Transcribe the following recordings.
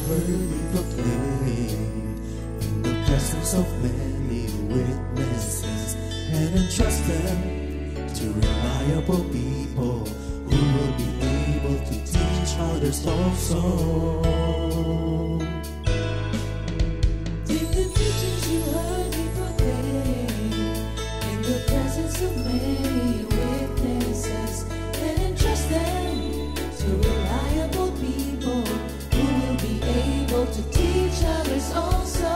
worthy proclaim in the presence of many witnesses, and entrust them to reliable people who will be able to teach others also. Take the teachings you heard me proclaim in the presence of many witnesses, and entrust them to reliable people who will be able to teach others also.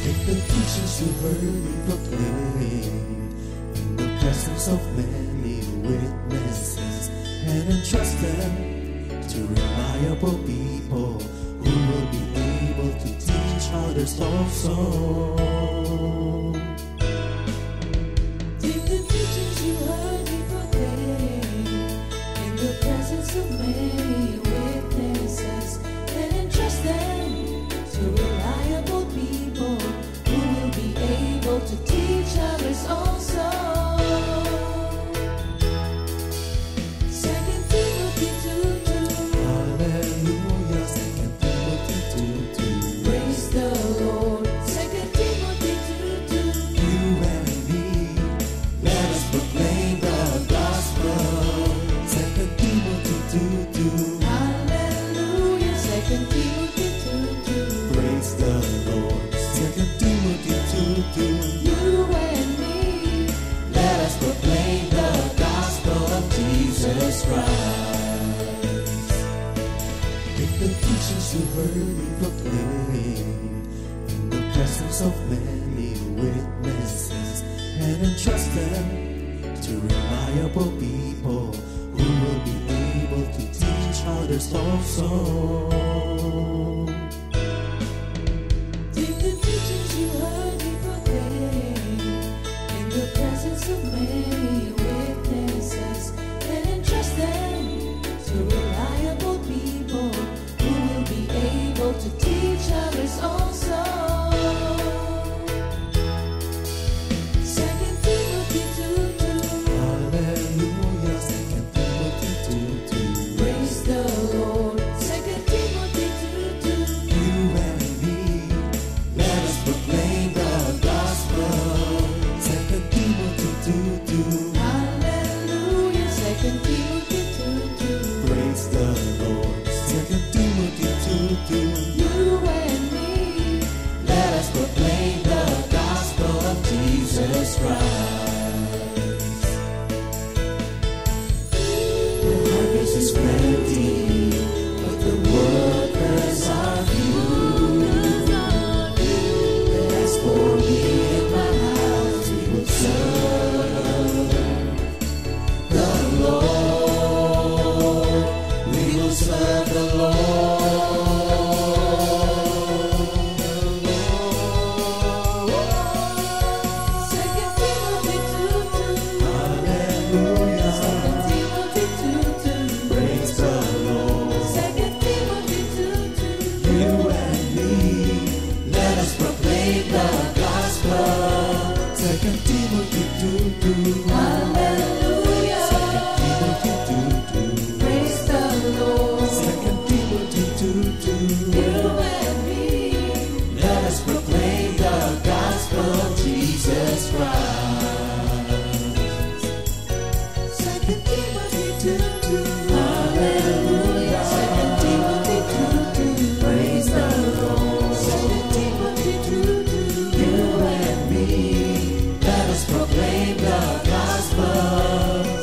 Take the teachings you heard me proclaim in the presence of many witnesses, and entrust them to reliable people who will be able to teach others also. Take the teachings you heard me proclaim in the presence of many witnesses, and entrust them to reliable people who will be able to teach others also. 2 Timothy 2:2. Hallelujah, 2 Timothy 2:2. Praise the Lord. 2 Timothy 2:2. You and me, let us proclaim the gospel. 2 Timothy 2:2. Hallelujah. 2 Timothy 2:2. Praise the Lord. 2 Timothy 2:2. You and me, Let us proclaim the gospel of Jesus Christ. Take the teachings you heard me proclaim in the presence of many witnesses, and entrust them to reliable people who will be able to teach others also. take the teachings you heard me proclaim in the presence of many witnesses, and entrust them to reliable people who will be able to teach others also. 2 Timothy 2:2. Hallelujah, 2 Timothy 2:2. Praise the Lord. 2 Timothy 2:2. You and me, let us proclaim the gospel. 2 Timothy 2:2. Hallelujah. 2 Timothy 2:2. Praise the Lord. 2 Timothy 2:2. You and me, Let us proclaim the gospel of Jesus Christ. The harvest is plenty, but the workers are few. As for me and my house, we will serve the Lord. We will serve the Lord. 2 Timothy 2:2. Hallelujah. 2 Timothy 2:2. Praise the Lord. 2 Timothy 2:2. You and me, let us proclaim the gospel. 2 Timothy 2:2. Hallelujah. 2 Timothy 2:2. Praise the Lord. 2 Timothy 2:2. You and me, Let us proclaim the gospel of Jesus Christ. 2 Timothy 2:2. Hallelujah. 2 Timothy 2:2. Praise the Lord. 2 Timothy 2:2. You and me, let us proclaim the gospel.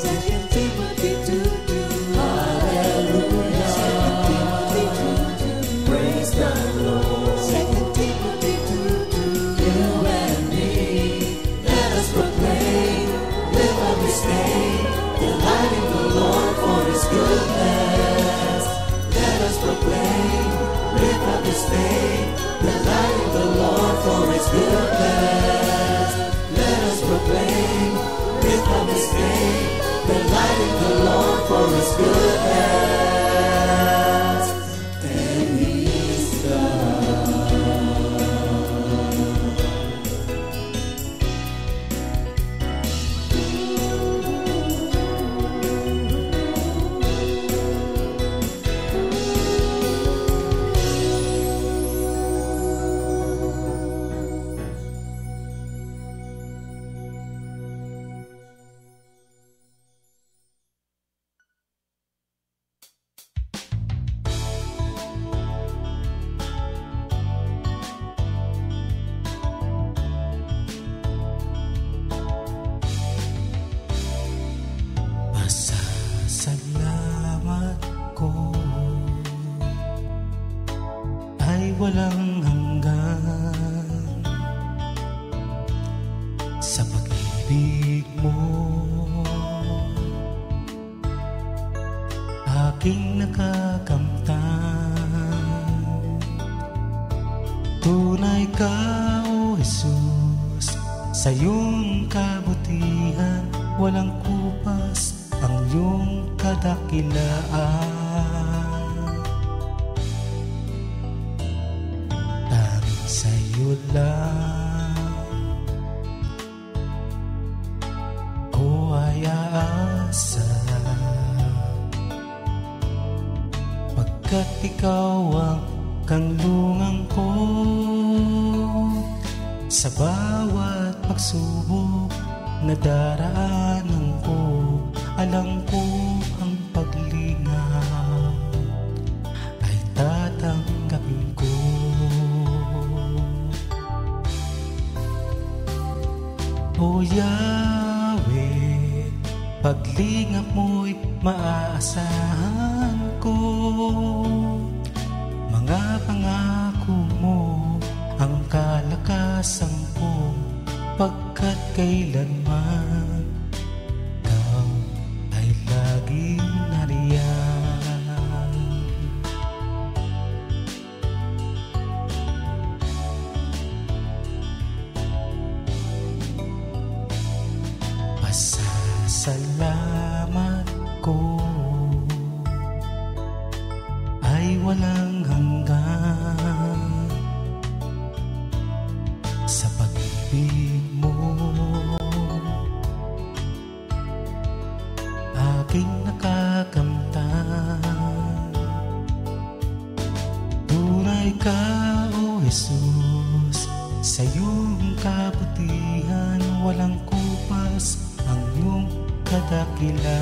2 Timothy 2:2. Hallelujah. 2 Timothy 2:2. Praise the Lord. 2 Timothy 2:2. You and me, let us proclaim, live on this day, delighting the Lord for His goodness. Let us proclaim, live on this day, delighting the Lord for His goodness. Let us proclaim, live on this day, delighting the Lord for His goodness. And He's God. walang hanggan sa pag-ibig mo. Aking nakakamtan, tunay ka, O Jesus, sa iyong kabutihan walang kupas ang iyong kadakilaan. Tanging sa iyo lang ko ay aasa, pagkat ikaw ang kanlungan ko. Sa bawat pagsubok na daraanan ko, alam ko ang paglingaw ay tatanggapin ko. O Yahweh, paglingap mo'y maaasahan ko. Mga pangako mo ang kalakasan ko, pagkat kailanman ikaw ay laging nariyan. Pasasalamat ko ay walang hanggan sa pag-ibig mo. Aking nakakamtan, tunay ka, O Jesus, sa iyong kabutihan walang kupas ang iyong kadakilaan.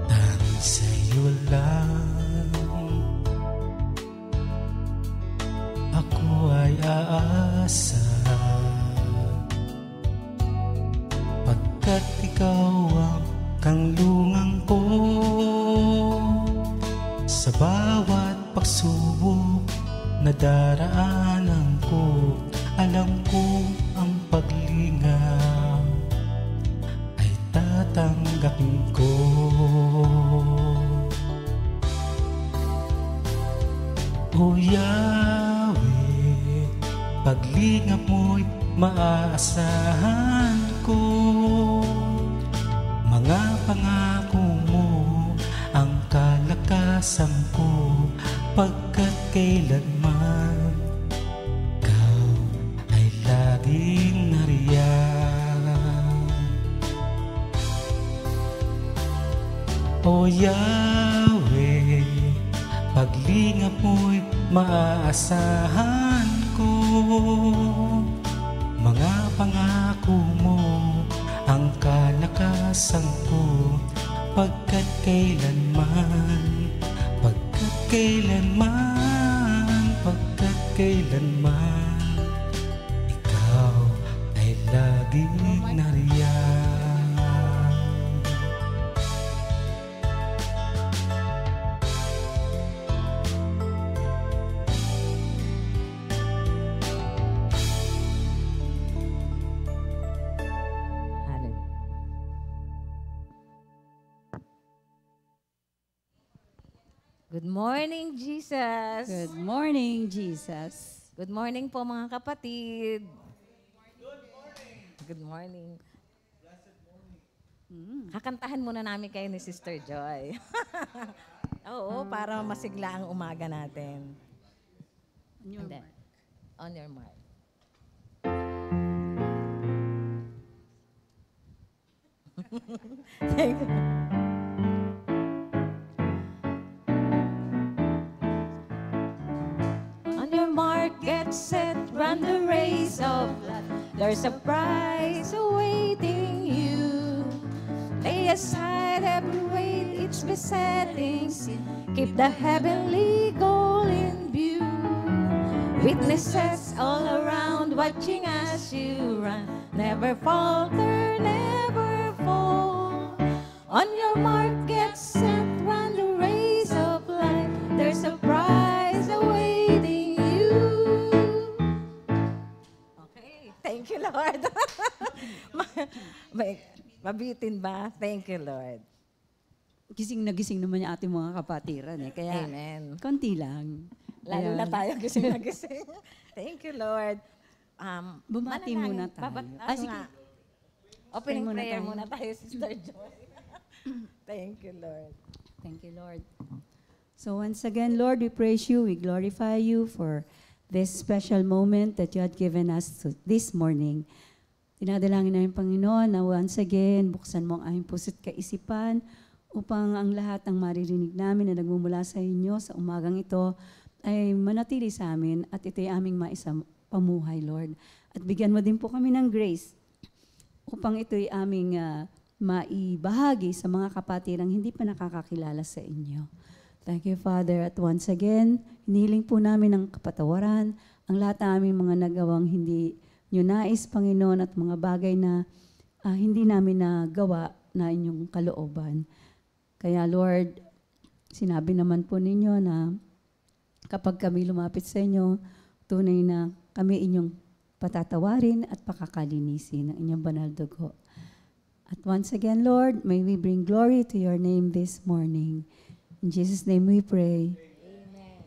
Tanging sa iyo lang ako ay aasa, pagkat ikaw ang kanlungan ko. Sa bawat pagsubok na daraanan ko, alam ko ang paglingaw ay tatanggapin ko. O Yahweh, paglingap mo'y maaasahan ko. Mga pangako mo ang kalakasan ko, pagkat kailanman ikaw ay laging nariyan. O Yahweh, paglingap mo'y maaasahan ko. Mga pangako mo ang kalakasan ko, pagkat kailanman, pagkat kailanman, pagkat kailanman ikaw ay laging nariyan. Good morning, Jesus. Good morning, Jesus. Good morning po mga kapatid. Good morning. Kakantahan muna namin kayo ni Sister Joy. Oo, para masigla ang umaga natin. On your Hindi. mark. On your mark. Thank you. On your mark, get set, run the race of life. There's a prize awaiting you. Lay aside every weight, each besetting sin. Keep the heavenly goal in view. Witnesses all around watching as you run. Never falter, never fall. On your mark, get set, run the race Thank you, Lord. Mabitin ba? Thank you, Lord. Gising na gising naman yung ating mga kapatiran eh. Kaya, Amen. konti lang. Lalo Ayan. na tayo gising na gising. Thank you, Lord. Bumati manalangin. muna tayo. Sige. Nga. Opening Muna prayer tayo. muna tayo, Sister Joy. Thank you, Lord. Thank you, Lord. So once again, Lord, we praise you, we glorify you for this special moment that you had given us this morning. Dinadalangin namin, Panginoon, na once again, buksan mo ang aming puso't kaisipan upang ang lahat ng maririnig namin na nagmumula sa inyo sa umagang ito ay manatili sa amin at ito'y aming pamuhay, Lord. At bigyan mo din po kami ng grace upang ito'y aming maibahagi sa mga kapatirang hindi pa nakakakilala sa inyo. Thank you, Father. At once again, hinihiling po namin ang kapatawaran, ang lahat ng aming mga nagawang hindi nyo nais, Panginoon, at mga bagay na hindi namin nagawa na inyong kalooban. Kaya, Lord, sinabi naman po ninyo na kapag kami lumapit sa inyo, tunay na kami inyong patatawarin at pakakalinisin ng inyong banal dugo. At once again, Lord, may we bring glory to your name this morning. In Jesus' name we pray. Amen.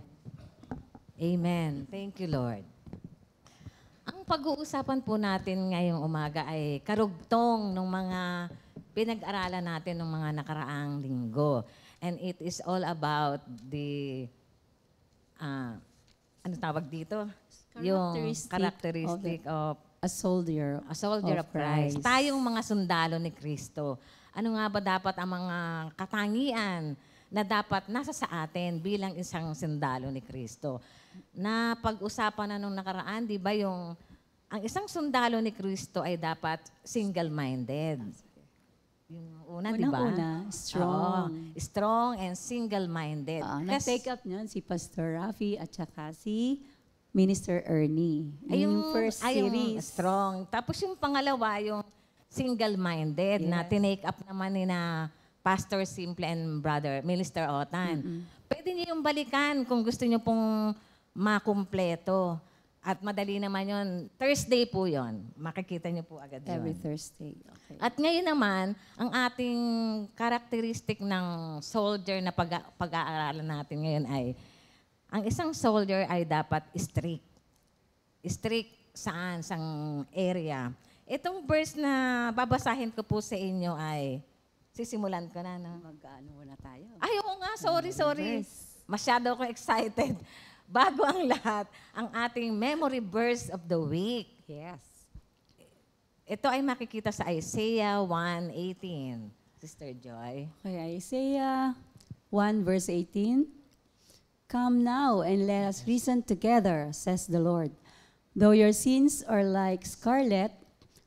Amen. Thank you, Lord. Ang pag-uusapan po natin ngayong umaga ay karugtong ng mga pinag-aralan natin ng mga nakaraang linggo. And it is all about the, ano tawag dito? Yung characteristic of A soldier of Christ. Tayong mga sundalo ni Kristo. Ano nga ba dapat ang mga katangian na dapat nasa sa atin bilang isang sundalo ni Kristo? Na pag-usapan na nung nakaraan, di ba ang isang sundalo ni Kristo ay dapat single-minded. Yung una, di ba? Unang-una, strong. Oo, strong and single-minded. Nag-take up niyan si Pastor Rafi at saka si Minister Ernie. Yung first series. Strong. Tapos yung pangalawa, yung single-minded na tinake up naman ni na Pastor Simple and Brother Minister Otan. Pwede niyo yung balikan kung gusto niyo pong makumpleto. At madali naman yun. Thursday po yon. Makikita niyo po agad yun. Every Thursday. Okay. At ngayon naman, ang ating karakteristik ng soldier na pag-aaralan natin ngayon ay ang isang soldier ay dapat strict. Strict saan? Sa area. Itong verse na babasahin ko po sa inyo ay, sisimulan ko na, no? Mag-ano muna tayo. Ay, oo nga. Sorry. Masyado ako excited. Bago ang lahat, ang ating memory verse of the week. Yes. Ito ay makikita sa Isaiah 1:18. Sister Joy. Okay, Isaiah 1 verse 18. Come now and let us reason together, says the Lord. Though your sins are like scarlet,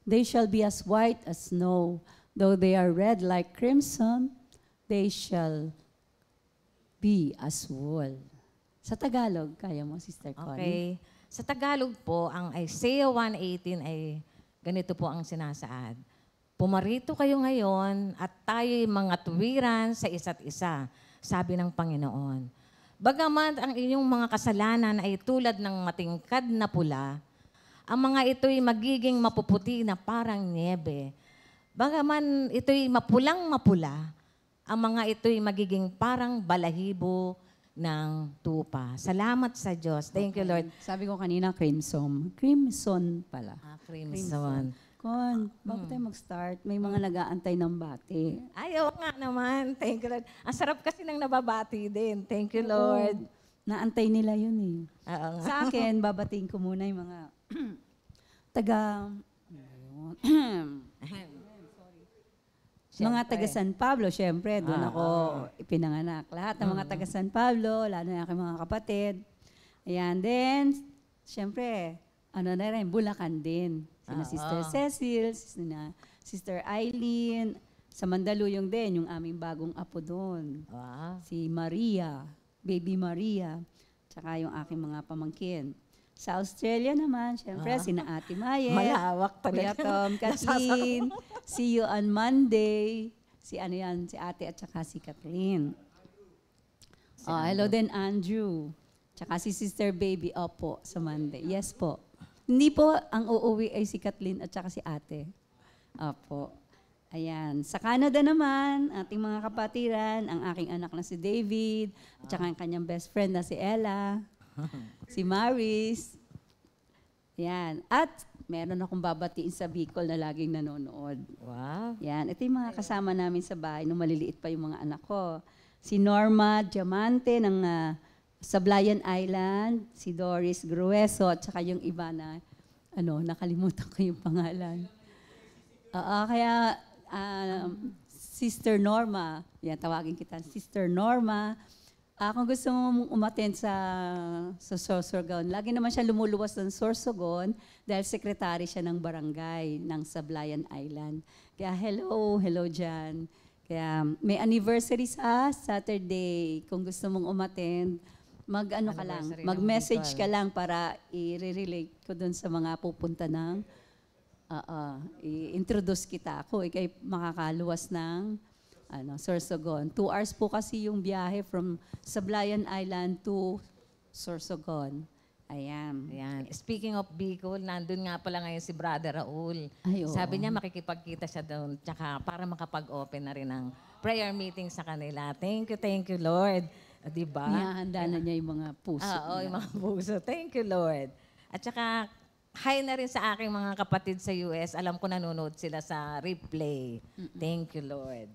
they shall be as white as snow. Though they are red like crimson, they shall be as wool. Sa Tagalog, kaya mo, Sister Connie? Okay. Sa Tagalog po, ang Isaiah 1:18 ay ganito po ang sinasaad. Pumarito kayo ngayon at tayo'y mga tuwiran sa isa't isa, sabi ng Panginoon. Bagaman ang inyong mga kasalanan ay tulad ng matingkad na pula, ang mga ito'y magiging mapuputi na parang niebe. Bagaman ito'y mapulang-mapula, ang mga ito'y magiging parang balahibo ng tupa. Salamat sa Diyos. Thank you, Lord. Sabi ko kanina, crimson. Crimson pala. Crimson. Kon, bago tayo mag-start, may mga nag-aantay ng bati. Ay, oo nga naman. Thank you, Lord. Ang sarap kasi ng nababati din. Thank you, Lord. Oo, naantay nila yun eh. Oo nga. Sa akin, babatiin ko muna yung mga taga... mga taga San Pablo, syempre, doon ako ipinanganak. Lahat ng mga taga San Pablo, lalo na aking mga kapatid. Ayan, then, syempre, ano na rin, Bulacan din. Sina Sister Cecil, Sister Eileen, sa Mandaluyong din, yung aming bagong apo doon. Wow. Si Maria, Baby Maria, tsaka yung aking mga pamangkin. Sa Australia naman, syempre, sina Ate Mayet, Malawak Kuya talaga. Tom, Kathleen, see you on Monday. Si Ate at saka si Kathleen. Hello din, Andrew. Tsaka si Sister Baby, opo, sa Monday. Yes po. Hindi po, ang uuwi ay si Kathleen at saka si ate. Opo. Ayan. Sa Canada naman, ating mga kapatiran, ang aking anak na si David, at saka ang kanyang best friend na si Ella, si Maris. Yan. At meron akong babatiin sa Bicol na laging nanonood. Wow. Yan. Ito yung mga kasama namin sa bahay nung maliliit pa yung mga anak ko. Si Norma Diamante ng Sablayan Island, si Doris Grueso, at saka yung iba na, nakalimutan ko yung pangalan. Kaya, Sister Norma, yan, tawagin kita, Sister Norma. Kung gusto mong umattend sa Sorsogon, lagi naman siya lumuluwas ng Sorsogon dahil sekretary siya ng barangay ng Sablayan Island. Kaya hello dyan. Kaya may anniversary sa Saturday. Kung gusto mong umattend, mag-message ka lang para i-relate ko dun sa mga pupunta ng i-introduce kita. Ako, ikay makakaluwas ng Sorsogon. 2 hours po kasi yung biyahe from Sablayan Island to Sorsogon. Ayan. Speaking of Bicol, nandun nga pala ngayon si Brother Raul. Ay, oo. Sabi niya makikipagkita siya doon tsaka para makapag-open na rin ng prayer meeting sa kanila. Thank you, Lord. Diba? Nihahanda na niya yung mga puso. Oo, niya. yung mga puso. Thank you, Lord. At saka, hi na rin sa aking mga kapatid sa US. Alam ko nanonood sila sa replay. Thank you, Lord.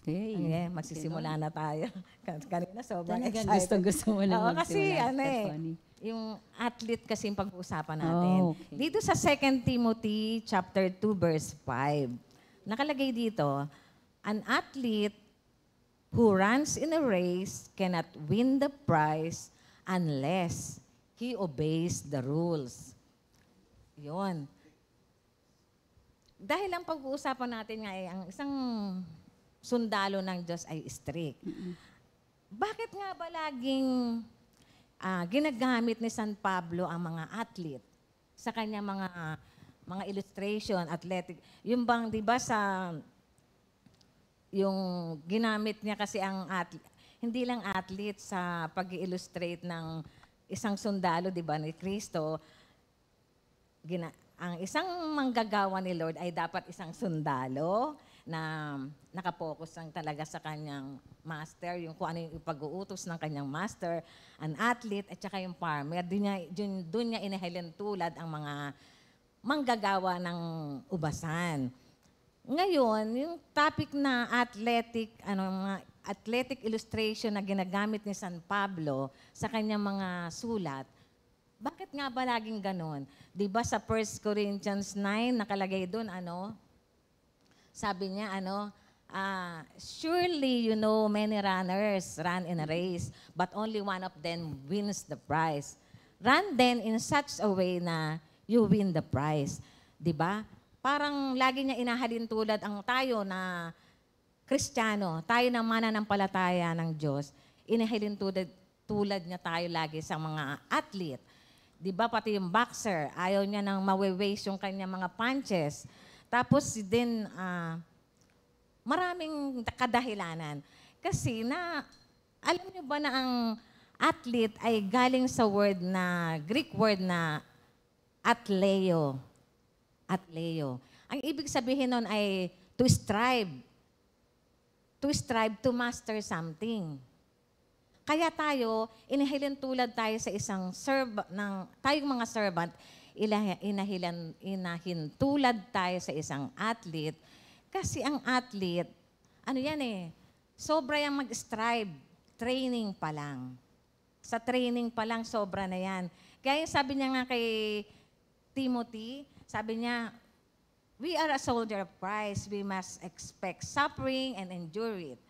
Okay. Magsisimula na tayo. Kanina sobrang Talagang excited. gusto mo lang Kasi magsimula, yung athlete kasi yung pag-uusapan natin. Okay. Dito sa 2 Timothy chapter 2 verse 5, nakalagay dito, an athlete who runs in a race cannot win the prize unless he obeys the rules. Yun. Dahil ang pag-uusapan natin nga ang isang sundalo ng Diyos ay strict. Bakit nga ba laging ginagamit ni San Pablo ang mga athlete sa kanya mga illustration, athletic? Yung bang, di ba yung ginamit niya kasi ang athlete, hindi lang athlete sa pag-illustrate ng isang sundalo, di ba, ni Kristo, ang isang manggagawa ni Lord ay dapat isang sundalo na nakapokus lang talaga sa kanyang master, yung kung ano yung ipag-uutos ng kanyang master, an athlete, at saka yung farmer. Doon niya inihilin tulad ang mga manggagawa ng ubasan. Ngayon, yung topic na mga athletic illustration na ginagamit ni San Pablo sa kanyang mga sulat, bakit nga ba laging ganon? Di ba sa 1 Corinthians 9, nakalagay doon, sabi niya, surely you know many runners run in a race, but only one of them wins the prize. Run then in such a way na you win the prize. Di ba? Parang lagi niya inahalin tulad ang tayo na Kristiyano, tayo na mananampalataya ng Diyos, inahalin tulad niya tayo lagi sa mga athlete. Di ba pati yung boxer, ayaw niya nang mawe-waste yung kanya mga punches. Tapos din, maraming kadahilanan. Kasi alam niyo ba na ang athlete ay galing sa Greek word na athleo. Athleo. Ang ibig sabihin nun ay to strive. To strive to master something. Kaya tayo, inahilin tulad tayo sa isang tayong mga servant, inahin tulad tayo sa isang athlete. Kasi ang athlete, sobra yung mag-strive. Training pa lang. Sa training pa lang, sobra na yan. Kaya sabi niya nga kay Timothy, sabi niya, we are a soldier of Christ. We must expect suffering and endure it.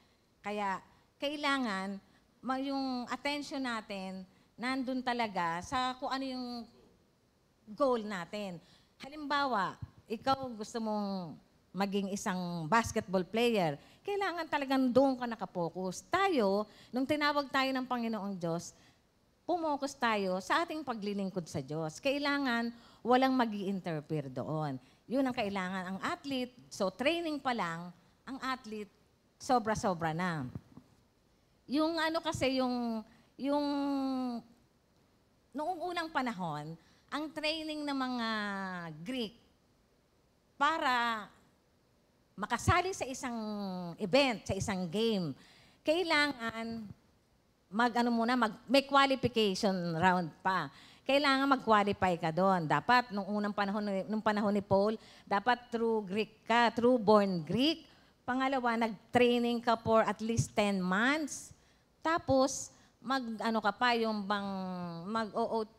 Kaya, kailangan, yung attention natin, nandun talaga sa kung ano yung goal natin. Halimbawa, ikaw gusto mong maging isang basketball player, kailangan talagang doon ka nakapokus. Tayo, nung tinawag tayo ng Panginoong Diyos, pumokus tayo sa ating paglilingkod sa Diyos. Kailangan walang mag-i-interfere doon. Yun ang kailangan. Ang athlete, so training pa lang, ang athlete, sobra-sobra na. Yung kasi, yung noong unang panahon, ang training ng mga Greek para makasali sa isang event, sa isang game, kailangan may qualification round pa. Kailangan mag-qualify ka doon. Dapat, nung panahon ni Paul, dapat true Greek ka, true born Greek. Pangalawa, nag-training ka for at least 10 months. Tapos,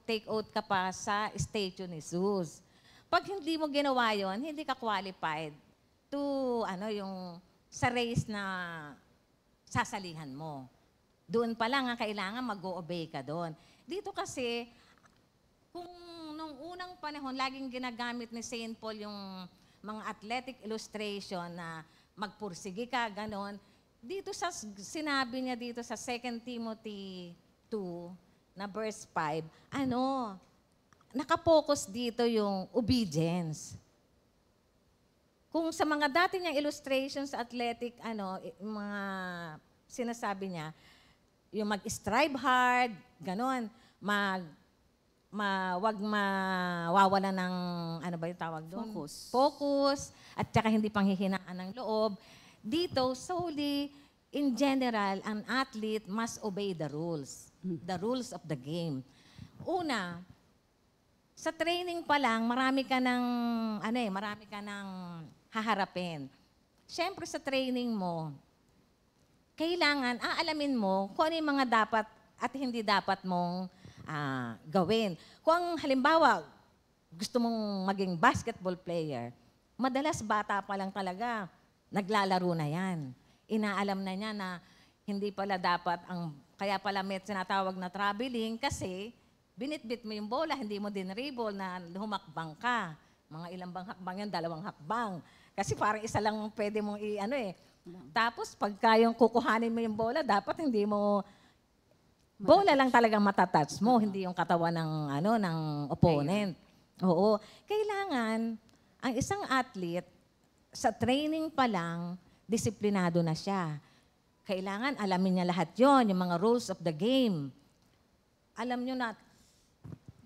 take oath ka pa sa statue ni Jesus. Pag hindi mo ginawa yon, hindi ka qualified to, sa race na sasalihan mo. Doon pa lang, kailangan mag-o-obey ka doon. Dito kasi, kung nung unang panahon, laging ginagamit ni St. Paul yung mga athletic illustration na magpursigi ka, ganon. Dito sinabi niya dito sa 2 Timothy 2, na verse 5, nakapokus dito yung obedience. Kung sa mga dati niyang illustrations sa athletic, mga sinasabi niya, yung mag-strive hard, ganon, wag mawawala ng, yung tawag doon? Focus, at saka hindi panghihinaan ng loob. Dito, solely, in general, an athlete must obey the rules of the game. Una, sa training pa lang, marami ka ng haharapin. Siyempre sa training mo, kailangan aalamin mo kung ano yung mga dapat at hindi dapat mong gawin. Kung halimbawa, gusto mong maging basketball player, madalas bata pa lang talaga, naglalaro na yan. Inaalam na niya na hindi pala dapat kaya pala may sinatawag na traveling kasi binitbit mo yung bola, hindi mo din dribble na humakbang ka. Mga ilang bang hakbang yan, 2 hakbang. Kasi parang isa lang pwede mong Tapos pagka yung kukuhanin mo yung bola, dapat hindi mo bola lang talagang matatouch mo, hindi yung katawan ng opponent. Oo. Kailangan ang isang athlete sa training pa lang, disiplinado na siya. Kailangan alamin niya lahat yon, yung mga rules of the game. Alam niyo na,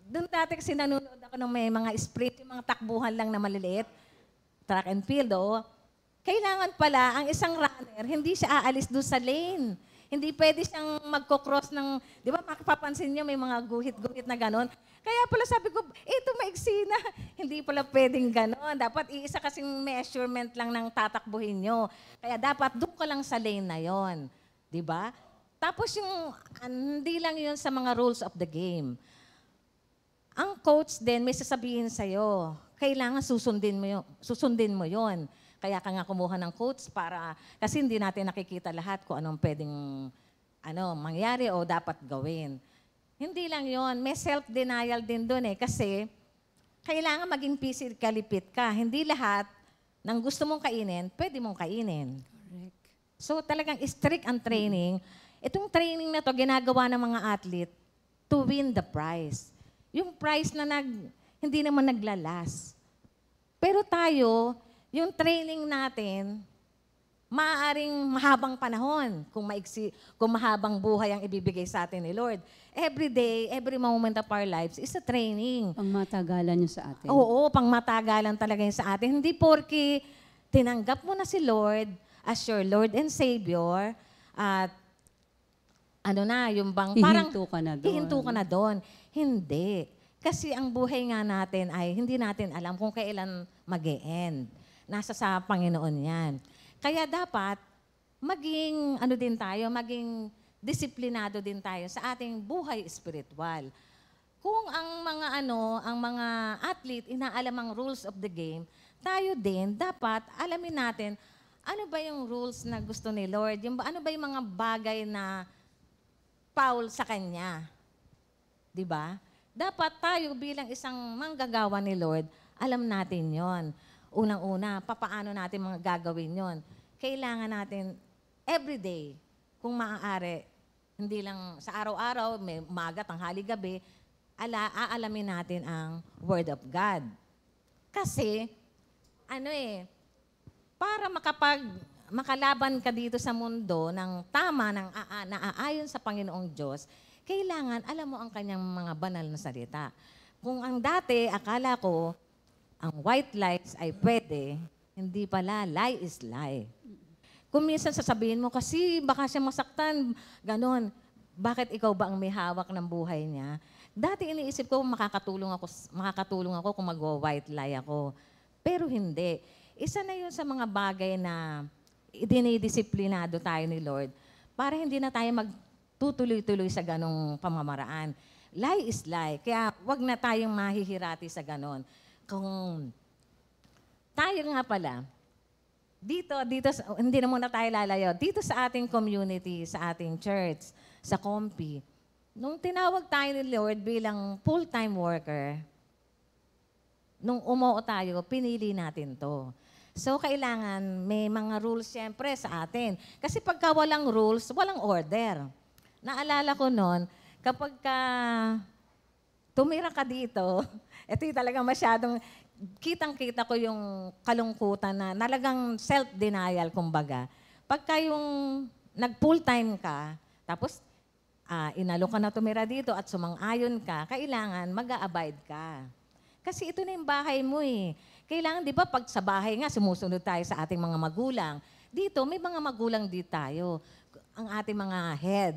doon dati kasi nanonood ako ng may mga sprint, yung mga takbuhan lang na maliliit, track and field, Kailangan pala, ang isang runner, hindi siya aalis doon sa lane. Hindi pwede siyang magkocross ng, di ba, makapapansin niyo may mga guhit-guhit na gano'n. Kaya pala sabi ko, ito maiksi na. Hindi pala pwedeng gano'n. Dapat iisa kasing measurement lang ng tatakbuhin niyo. Kaya dapat doon ka lang sa lane na yon, di ba? Tapos hindi lang yun sa mga rules of the game. Ang coach din, may sasabihin sa'yo, kailangan susundin mo yon. Kaya ka nga kumuha ng coach kasi hindi natin nakikita lahat kung anong pwedeng mangyari o dapat gawin. Hindi lang yon, may self-denial din doon kasi kailangan maging physically fit ka. Hindi lahat ng gusto mong kainin, pwede mong kainin. Correct. So talagang strict ang training. Itong training na to ginagawa ng mga athlete to win the prize. Yung prize na hindi naman naglalas. Pero tayo, yung training natin, maaaring mahabang panahon kung mahabang buhay ang ibibigay sa atin ni Lord. Every day, every moment of our lives is a training. Pangmatagalan niyo sa atin. Oo, pangmatagalan talaga yun sa atin. Hindi porke tinanggap mo na si Lord as your Lord and Savior at yung bang parang hihinto ka na doon. Hindi. Kasi ang buhay nga natin ay hindi natin alam kung kailan mag-e-end. Nasa sa Panginoon yan. Kaya dapat maging maging disiplinado din tayo sa ating buhay espiritual. Kung ang mga athlete inaalam ang rules of the game, tayo din dapat alamin natin ano ba yung rules na gusto ni Lord, ano ba yung mga bagay na foul sa Kanya. 'Di ba? Dapat tayo bilang isang manggagawa ni Lord, alam natin 'yon. Unang-una, papaano natin mga gagawin yon? Kailangan natin everyday, kung maaari, hindi lang sa araw-araw, may umaga, tanghali, gabi, aalamin natin ang Word of God. Kasi, para makalaban ka dito sa mundo ng tama, naaayon sa Panginoong Diyos, kailangan alam mo ang kanyang mga banal na salita. Kung ang dati, akala ko, ang white lies ay pwede, hindi pala, lie is lie. Kung minsan sasabihin mo, kasi baka siya masaktan, ganon. Bakit ikaw ba ang may hawak ng buhay niya? Dati iniisip ko, makakatulong ako kung mag-white lie ako. Pero hindi. Isa na yun sa mga bagay na dinidisiplinado tayo ni Lord para hindi na tayo magtutuloy-tuloy sa ganong pamamaraan. Lie is lie. Kaya wag na tayong mahihirati sa ganon. Kung tayo nga pala, dito, hindi na muna tayo lalayo. Dito sa ating community, sa ating church, sa Compi, nung tinawag tayo ni Lord bilang full-time worker, nung umuo tayo, pinili natin to. So, kailangan may mga rules siyempre sa atin. Kasi pagka walang rules, walang order. Naalala ko noon, kapag tumira ka dito, ito yung talagang masyadong, kitang-kita ko yung kalungkutan na nalagang self-denial, kumbaga. Pagka yung nag-full-time ka, tapos inalo ka na tumira dito at sumang-ayon ka, kailangan mag-a-abide ka. Kasi ito na yung bahay mo eh. Kailangan, di ba, pag sa bahay nga, sumusunod tayo sa ating mga magulang. Dito, may mga magulang dito tayo. Ang ating mga head,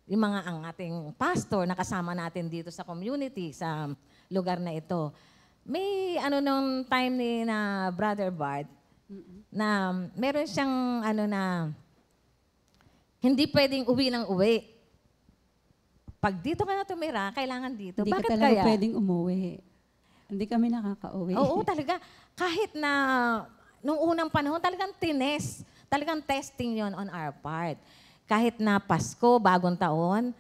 ang ating pastor na kasama natin dito sa community, sa lugar na ito. May nung time ni na Brother Bart, na meron siyang hindi pwedeng uwi ng uwi. Pag dito ka na tumira, kailangan dito. Hindi Bakit ka talaga kaya? pwedeng umuwi. Hindi kami nakaka-uwi. Oo, talaga. Kahit na nung unang panahon, talagang talagang testing yon on our part. Kahit na Pasko, bagong taon,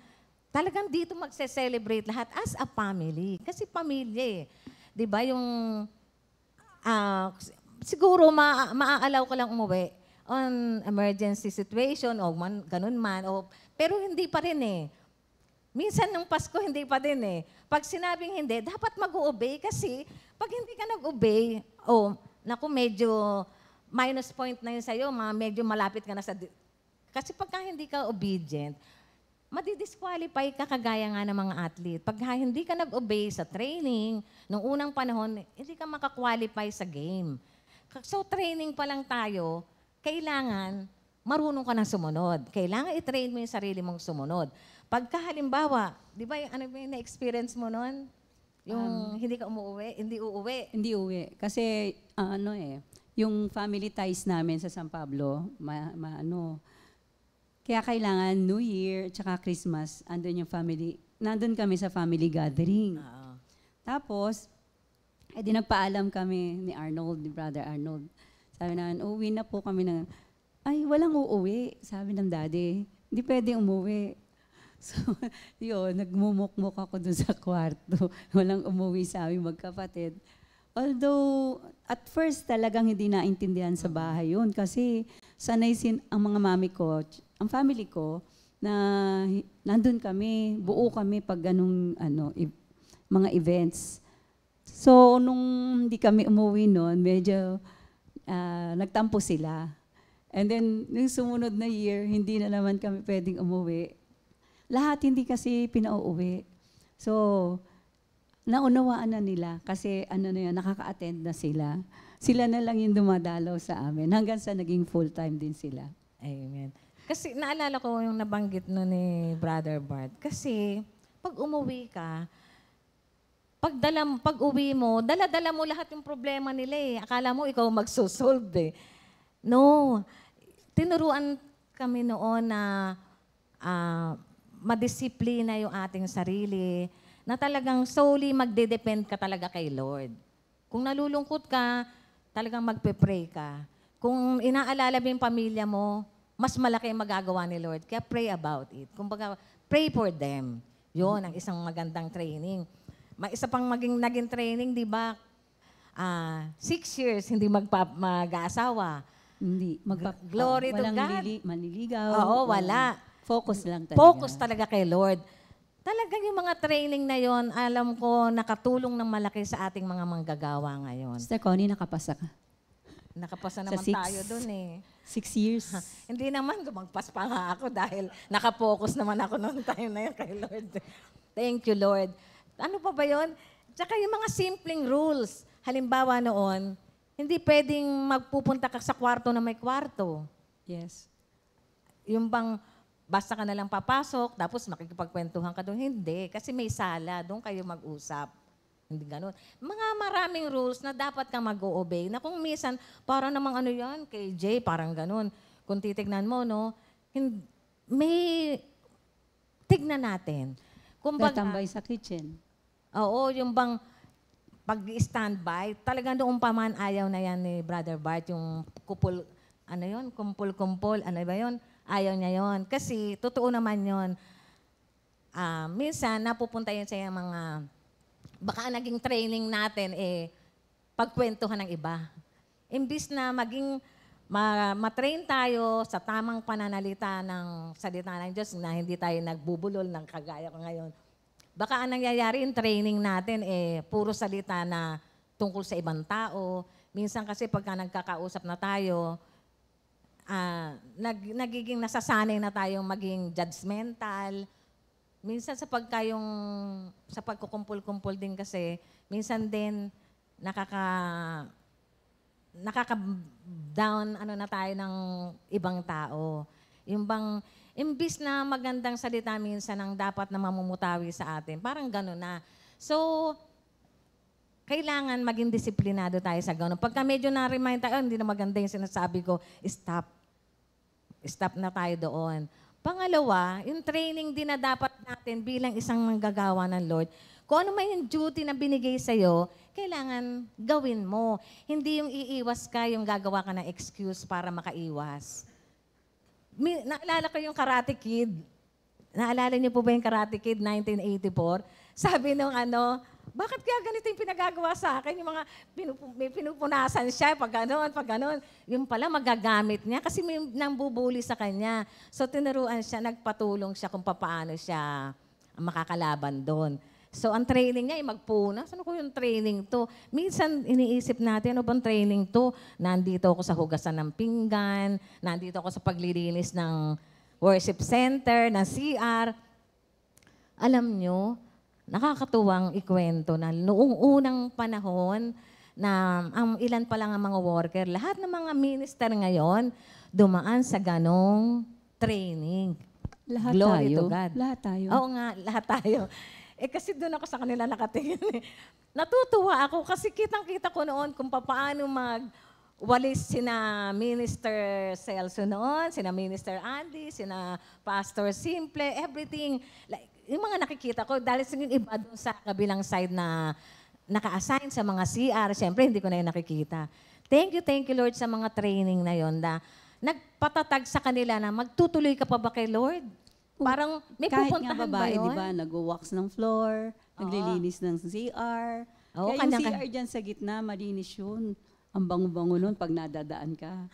talagang dito magse-celebrate lahat as a family. Kasi pamilya eh. Di ba yung, siguro maaalaw ka lang umuwi on emergency situation o ganun man. Pero hindi pa rin eh. Minsan nung Pasko, hindi pa din eh. Pag sinabing hindi, dapat mag-o-obey kasi pag hindi ka nag-obey, medyo minus point na yun sa'yo, medyo malapit ka na sa... Kasi pagka hindi ka obedient, madidisqualify ka kagaya nga ng mga athlete. Pag hindi ka nag-obey sa training, nung unang panahon, hindi ka makakwalify sa game. So training pa lang tayo, kailangan marunong ka na sumunod. Kailangan i-train mo yung sarili mong sumunod. Pagka halimbawa, di ba yung na-experience mo nun? Yung hindi ka umuwi, hindi uuwi. Hindi uwi. Kasi yung family ties namin sa San Pablo, kaya kailangan New Year tsaka Christmas, nandun kami sa family gathering. Tapos, nagpaalam kami ni Arnold, ni Brother Arnold. Sabi namin, uwi na po kami walang uuwi, sabi ng daddy. Hindi pwede umuwi. So, nagmumukmuk ako dun sa kwarto. Walang umuwi sa aming magkapatid. Although, at first talagang hindi naintindihan sa bahay yun kasi sanay ang mga mami ko, ang family ko, na nandun kami, buo kami pag ganung mga events. So, nung hindi kami umuwi noon, medyo nagtampo sila. And then, nung sumunod na year, hindi na naman kami pwedeng umuwi. Lahat hindi kasi pinauuwi. So, naunawaan na nila kasi nakaka-attend na sila. Sila na lang yung dumadalaw sa amin hanggang sa naging full-time din sila. Amen. Kasi naalala ko yung nabanggit no ni Brother Bart. Kasi pag umuwi ka, pag uwi mo, dala-dala mo lahat yung problema nila eh. Akala mo ikaw magsosolve eh. No. Tinuruan kami noon na madisiplina yung ating sarili, na talagang solely magde-depend ka talaga kay Lord. Kung nalulungkot ka, talagang magpe-pray ka. Kung inaalala mo yung pamilya mo, mas malaki ang magagawa ni Lord. Kaya pray about it. Kumbaga, pray for them. Yun ang isang magandang training. Isa pang naging training, di ba? 6 years, hindi mag-aasawa. Hindi. Glory to walang God. Manliligaw. Oo, wala. Focus lang talaga. Focus talaga kay Lord. Talagang yung mga training na yon, alam ko, nakatulong ng malaki sa ating mga manggagawa ngayon. Sister Connie, nakapasa ka? Nakapasa naman 6 tayo dun eh. 6 years. Hindi naman, lumagpas pa nga ako dahil nakapokus naman ako noong time na yun kay Lord. Thank you, Lord. Ano pa ba yun? Tsaka yung mga simpleng rules. Halimbawa noon, hindi pwedeng magpupunta ka sa kwarto na may kwarto. Yes. Yung bang basta ka na lang papasok, tapos makikipagkwentuhan ka doon. Hindi, kasi may sala, doon kayo mag-usap. Hindi ganun. Mga maraming rules na dapat kang mag-o-obey, na kung minsan, parang namang ano yan, kay Jay, parang ganun. Kung titignan mo, no, may tignan natin. Kumbaga, Tatambay sa kitchen. oo, yung bang pag-standby, talagang doon pa man ayaw na yan ni Brother Bart, yung kupul, ano yun, kumpul-kumpul, ano ba yun? Ayaw niya yon. Kasi, totoo naman yon. Minsan, napupunta yun sa mga, baka naging training natin, pagkwentuhan ng iba. Imbis na maging, matrain tayo sa tamang pananalita ng salita ng Diyos na hindi tayo nagbubulol ng kagaya ko ngayon. Baka ang nangyayari yung training natin, puro salita na tungkol sa ibang tao. Minsan kasi pagka nagkakausap na tayo, nagiging nasasanay na tayong maging judgmental. Minsan sa pagkukumpul-kumpul din kasi, minsan din nakaka-down na tayo ng ibang tao. Yung bang, imbis na magandang salita minsan ang dapat na mamumutawi sa atin, parang gano'n na. So, kailangan maging disiplinado tayo sa gano'n. Pagka medyo na-remind tayo, hindi na maganda yung sinasabi ko, stop. Stop na tayo doon. Pangalawa, yung training din na dapat natin bilang isang manggagawa ng Lord, kung ano man yung duty na binigay sa'yo, kailangan gawin mo. Hindi yung iiwas ka, yung gagawa ka ng excuse para makaiwas. Naalala ko yung Karate Kid. Naalala niyo po ba yung Karate Kid 1984? Sabi nung bakit kaya ganito yung pinagagawa sa akin? Yung mga may pinupunasan siya, pag ganon. Yung pala magagamit niya kasi may nambubuli sa kanya. So tinuruan siya, nagpatulong siya kung paano siya makakalaban doon. So ang training niya ay magpunas. Ano ko yung training to? Minsan iniisip natin, ano bang training to? Nandito ako sa hugasan ng pinggan, nandito ako sa paglilinis ng worship center, ng CR. Alam nyo, nakakatuwang ikwento na noong unang panahon na ilan pa lang ang mga worker, lahat ng mga minister ngayon dumaan sa ganong training. Lahat Glory tayo. to God. Lahat tayo. Oo nga, lahat tayo. Kasi doon ako sa kanila nakatingin. Natutuwa ako kasi kitang-kita ko noon kung paano magwalis sina Minister Celso noon, sina Minister Andy, sina Pastor Simple, everything. Like, yung mga nakikita ko, dahil yung iba doon sa kabilang side na naka-assign sa mga CR, siyempre hindi ko na yung nakikita. Thank you Lord sa mga training na yon na nagpatatag sa kanila na magtutuloy ka pa ba kay Lord? Parang may Kahit nga pupuntahan babae, ba yun? di ba, nag-wax ng floor, naglilinis ng CR. Oo, Kaya yung CR dyan sa gitna, malinis yun. Ang bango-bango nun pag nadadaan ka.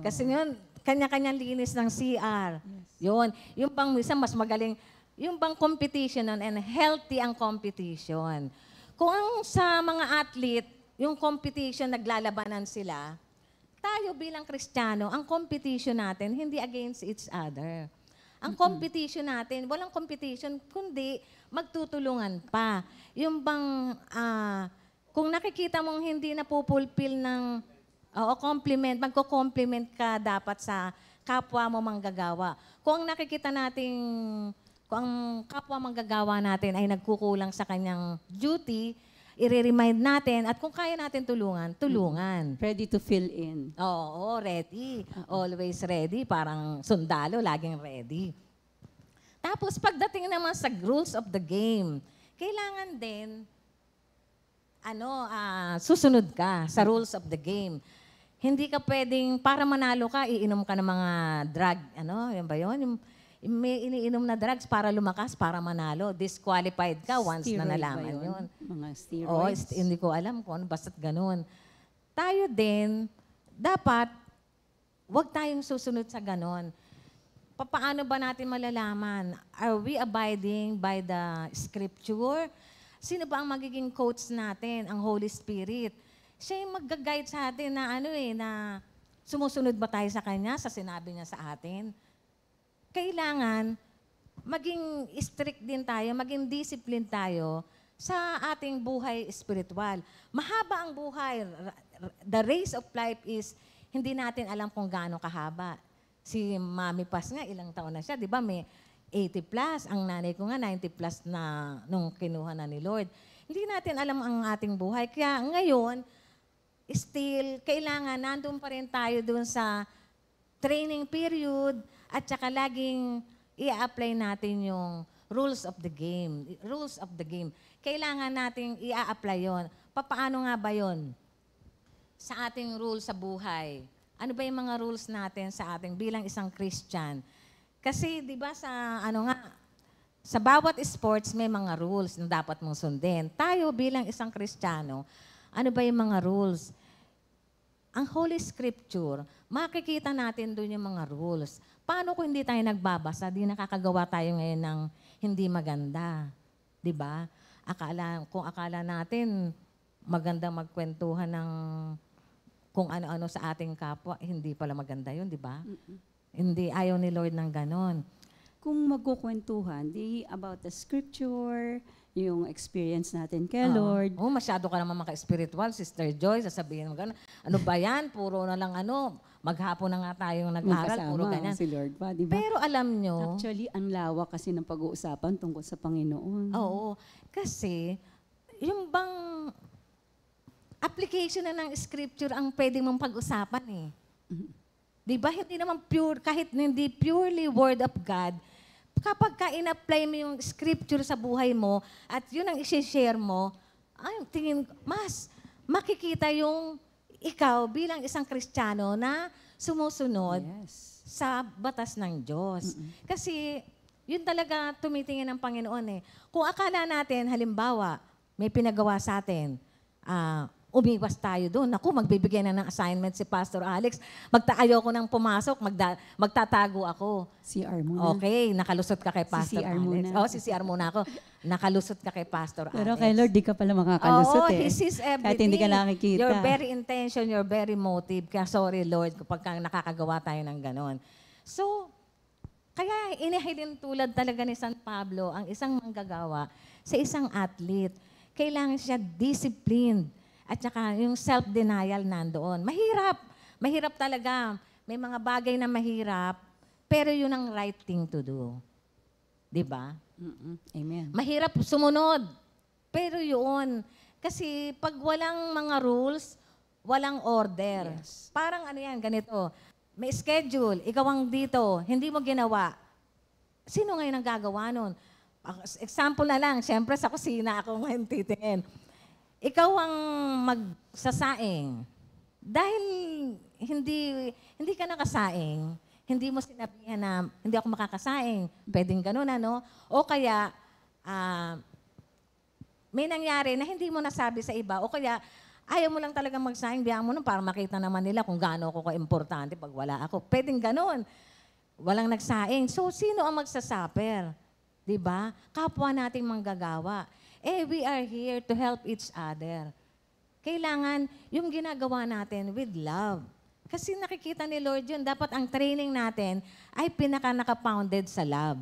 Kasi yun, kanya-kanyang linis ng CR. Yun. Yung bang minsan mas magaling, yung bang competition nun, and healthy ang competition. Kung ang sa mga athlete, yung competition, naglalabanan sila, tayo bilang Kristiyano, ang competition natin, hindi against each other. Ang competition natin, walang competition, kundi magtutulungan pa. Yung bang, kung nakikita mong hindi napupulfill ng compliment, magko-compliment ka dapat sa kapwa mo manggagawa. Kung nakikita nating, kung ang kapwa manggagawa natin ay nagkukulang sa kanyang duty, i-remind natin at kung kaya natin tulungan. Ready to fill in. Oo, ready. Always ready. Parang sundalo, laging ready. Tapos pagdating naman sa rules of the game, kailangan din susunod ka sa rules of the game. Hindi ka pwedeng, para manalo ka, iinom ka ng mga drug. Yan ba yun? May iniinom na drugs para lumakas, para manalo. Disqualified ka once na Steroid nalaman ba yun. Mga Oo, steroids. hindi ko alam kung ano, basta't ganun. Tayo din, dapat, wag tayong susunod sa ganun. Paano ba natin malalaman? Are we abiding by the scripture? Sino ba ang magiging coach natin? Ang Holy Spirit. Siya yung mag-guide sa atin na na sumusunod ba tayo sa Kanya, sa sinabi niya sa atin? Kailangan maging strict din tayo, maging disciplined tayo sa ating buhay espiritual. Mahaba ang buhay. The race of life is, hindi natin alam kung gaano kahaba. Si Mami Paz nga, ilang taon na siya, di ba? May 80 plus. Ang nanay ko nga, 90 plus na nung kinuha na ni Lord. Hindi natin alam ang ating buhay. Kaya ngayon, still, kailangan nandun pa rin tayo dun sa training period at saka laging i-apply natin yung rules of the game. Rules of the game. Kailangan nating i-apply yon. Paano nga ba yon? Sa ating rules sa buhay. Ano ba yung mga rules natin sa ating bilang isang Christian? Kasi 'di ba sa bawat sports may mga rules na dapat mong sundin. Tayo bilang isang Kristiyano, ano ba yung mga rules? Ang Holy Scripture, makikita natin doon yung mga rules. Paano kung hindi tayo nagbabasa, di nakakagawa tayo ngayon ng hindi maganda? 'Di ba? Kung akala natin maganda magkwentuhan ng kung ano-ano sa ating kapwa, hindi pala maganda yun, di ba? Hindi, ayaw ni Lord ng ganon. Kung magkukwentuhan, about the scripture, yung experience natin kay Lord. Oh, masyado ka naman maka-spiritual, Sister Joy, sasabihin mo gano'n. Ano ba yan? Puro na lang maghapon na nga tayong nag-aaral, puro ganyan. Si Lord pa, di ba? Pero alam nyo, Actually, ang lawak kasi ng pag-uusapan tungkol sa Panginoon. oo, kasi yung bang application na ng scripture ang pwede mong pag-usapan eh. Di ba? Hindi naman pure, kahit hindi purely word of God, kapag ka in-apply mo yung scripture sa buhay mo at yun ang isi-share mo, ay, tingin, mas makikita yung ikaw bilang isang Kristiyano na sumusunod sa batas ng Diyos. Kasi yun talaga tumitingin ng Panginoon eh. Kung akala natin, halimbawa, may pinagawa sa atin, umiwas tayo doon. Naku, magbibigay na ng assignment si Pastor Alex. Ayoko nang pumasok, magtatago ako. CR muna. Okay, nakalusot ka kay Pastor CCR Alex. muna. CCR muna ako. Nakalusot ka kay Pastor Pero Alex. kay Lord, di ka pala makakalusot Oo, eh. He sees everything. Kahit hindi ka nakikita. Your very intention, your very motive. Kaya sorry Lord, kapag nakakagawa tayo ng ganon. So, kaya inihilin tulad talaga ni San Pablo ang isang manggagawa sa isang athlete. Kailangan siya disciplined. At saka yung self-denial nandoon. Mahirap. Mahirap talaga. May mga bagay na mahirap, pero yun ang right thing to do. Diba? Amen. Mahirap sumunod. Pero yun. Kasi pag walang mga rules, walang order. Yes. Parang ganito. May schedule. Ikaw ang dito. Hindi mo ginawa. Sino ngayon ang gagawa nun? Example na lang. Siyempre sa kusina ako ngayon titingin. Ikaw ang magsasaing. Dahil hindi ka nakasaing, hindi mo sinabihan na hindi ako makakasaing. Pwedeng ganun, O kaya, may nangyari na hindi mo nasabi sa iba. O kaya, ayaw mo lang talagang magsaing, biyaan mo nun para makita naman nila kung gaano ako ka-importante pag wala ako. Pwedeng ganun. Walang nagsaing. So, sino ang magsasaper? Diba? Kapwa nating manggagawa. We are here to help each other. Kailangan yung ginagawa natin with love. Kasi nakikita ni Lord yun, dapat ang training natin ay pinaka-naka-founded sa love.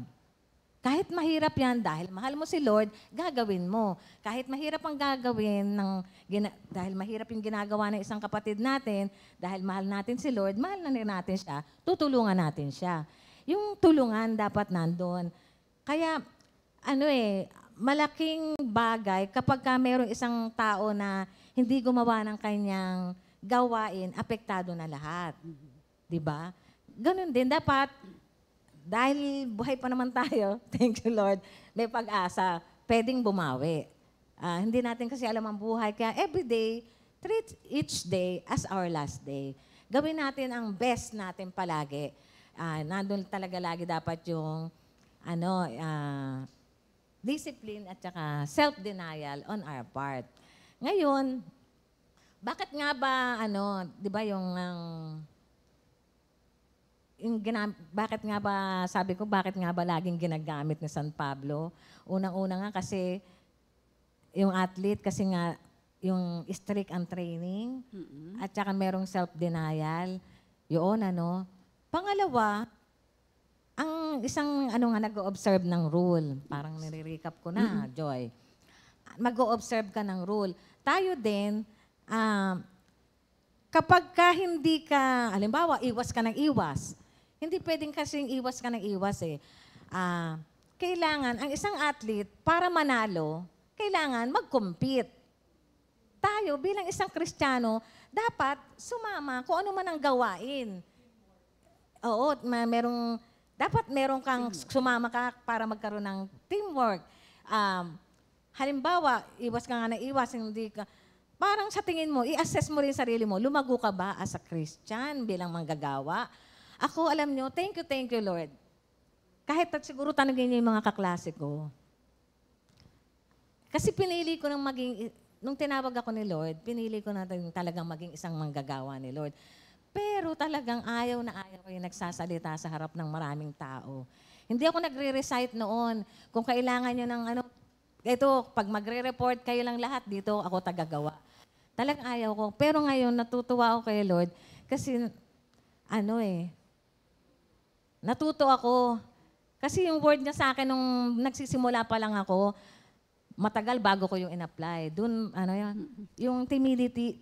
Kahit mahirap yan, dahil mahal mo si Lord, gagawin mo. Kahit mahirap ang gagawin, dahil mahirap yung ginagawa ng isang kapatid natin, dahil mahal natin si Lord, mahal na natin siya, tutulungan natin siya. Yung tulungan dapat nandun. Kaya, malaking bagay kapag mayroong isang tao na hindi gumawa ng kanyang gawain, apektado na lahat. Diba? Ganun din, dapat, dahil buhay pa naman tayo, thank you Lord, may pag-asa, pwedeng bumawi. Hindi natin kasi alam ang buhay, kaya every day, treat each day as our last day. Gawin natin ang best natin palagi. Nandun talaga lagi dapat yung, discipline at saka self-denial on our part. Ngayon, bakit nga ba, di ba bakit nga ba, sabi ko, bakit nga ba laging ginagamit ni San Pablo? Unang-una nga kasi, yung athlete, kasi nga, yung strict ang training, at saka merong self-denial, yun, Pangalawa, ang isang nag-observe ng rule, parang nire-recap ko na, Joy. mag-o-observe ka ng rule. Tayo din, kapag ka hindi ka, halimbawa, iwas ka ng iwas, hindi pwedeng kasing iwas ka ng iwas eh. Kailangan, ang isang athlete, para manalo, kailangan mag-compete. Tayo, bilang isang Kristiyano, dapat sumama kung ano man ang gawain. Oo, dapat meron kang sumama ka para magkaroon ng teamwork. Halimbawa, iwas ka nga ng iwas, hindi ka, parang sa tingin mo, i-assess mo rin sarili mo, lumago ka ba as a Christian bilang manggagawa? Ako, alam nyo, thank you, Lord. Kahit siguro tanongin niyo yung mga kaklase ko. Kasi pinili ko ng nung tinawag ako ni Lord, pinili ko na talagang maging isang manggagawa ni Lord. Pero talagang ayaw na ayaw ko yung nagsasalita sa harap ng maraming tao. Hindi ako nagre-recite noon. Kung kailangan nyo ng ito, pag magre-report kayo lang lahat, dito ako tagagawa. Talagang ayaw ko. Pero ngayon, natutuwa ako kay Lord kasi, natuto ako. Kasi yung word niya sa akin nung nagsisimula pa lang ako, matagal bago ko yung in-apply. Doon, yung timidity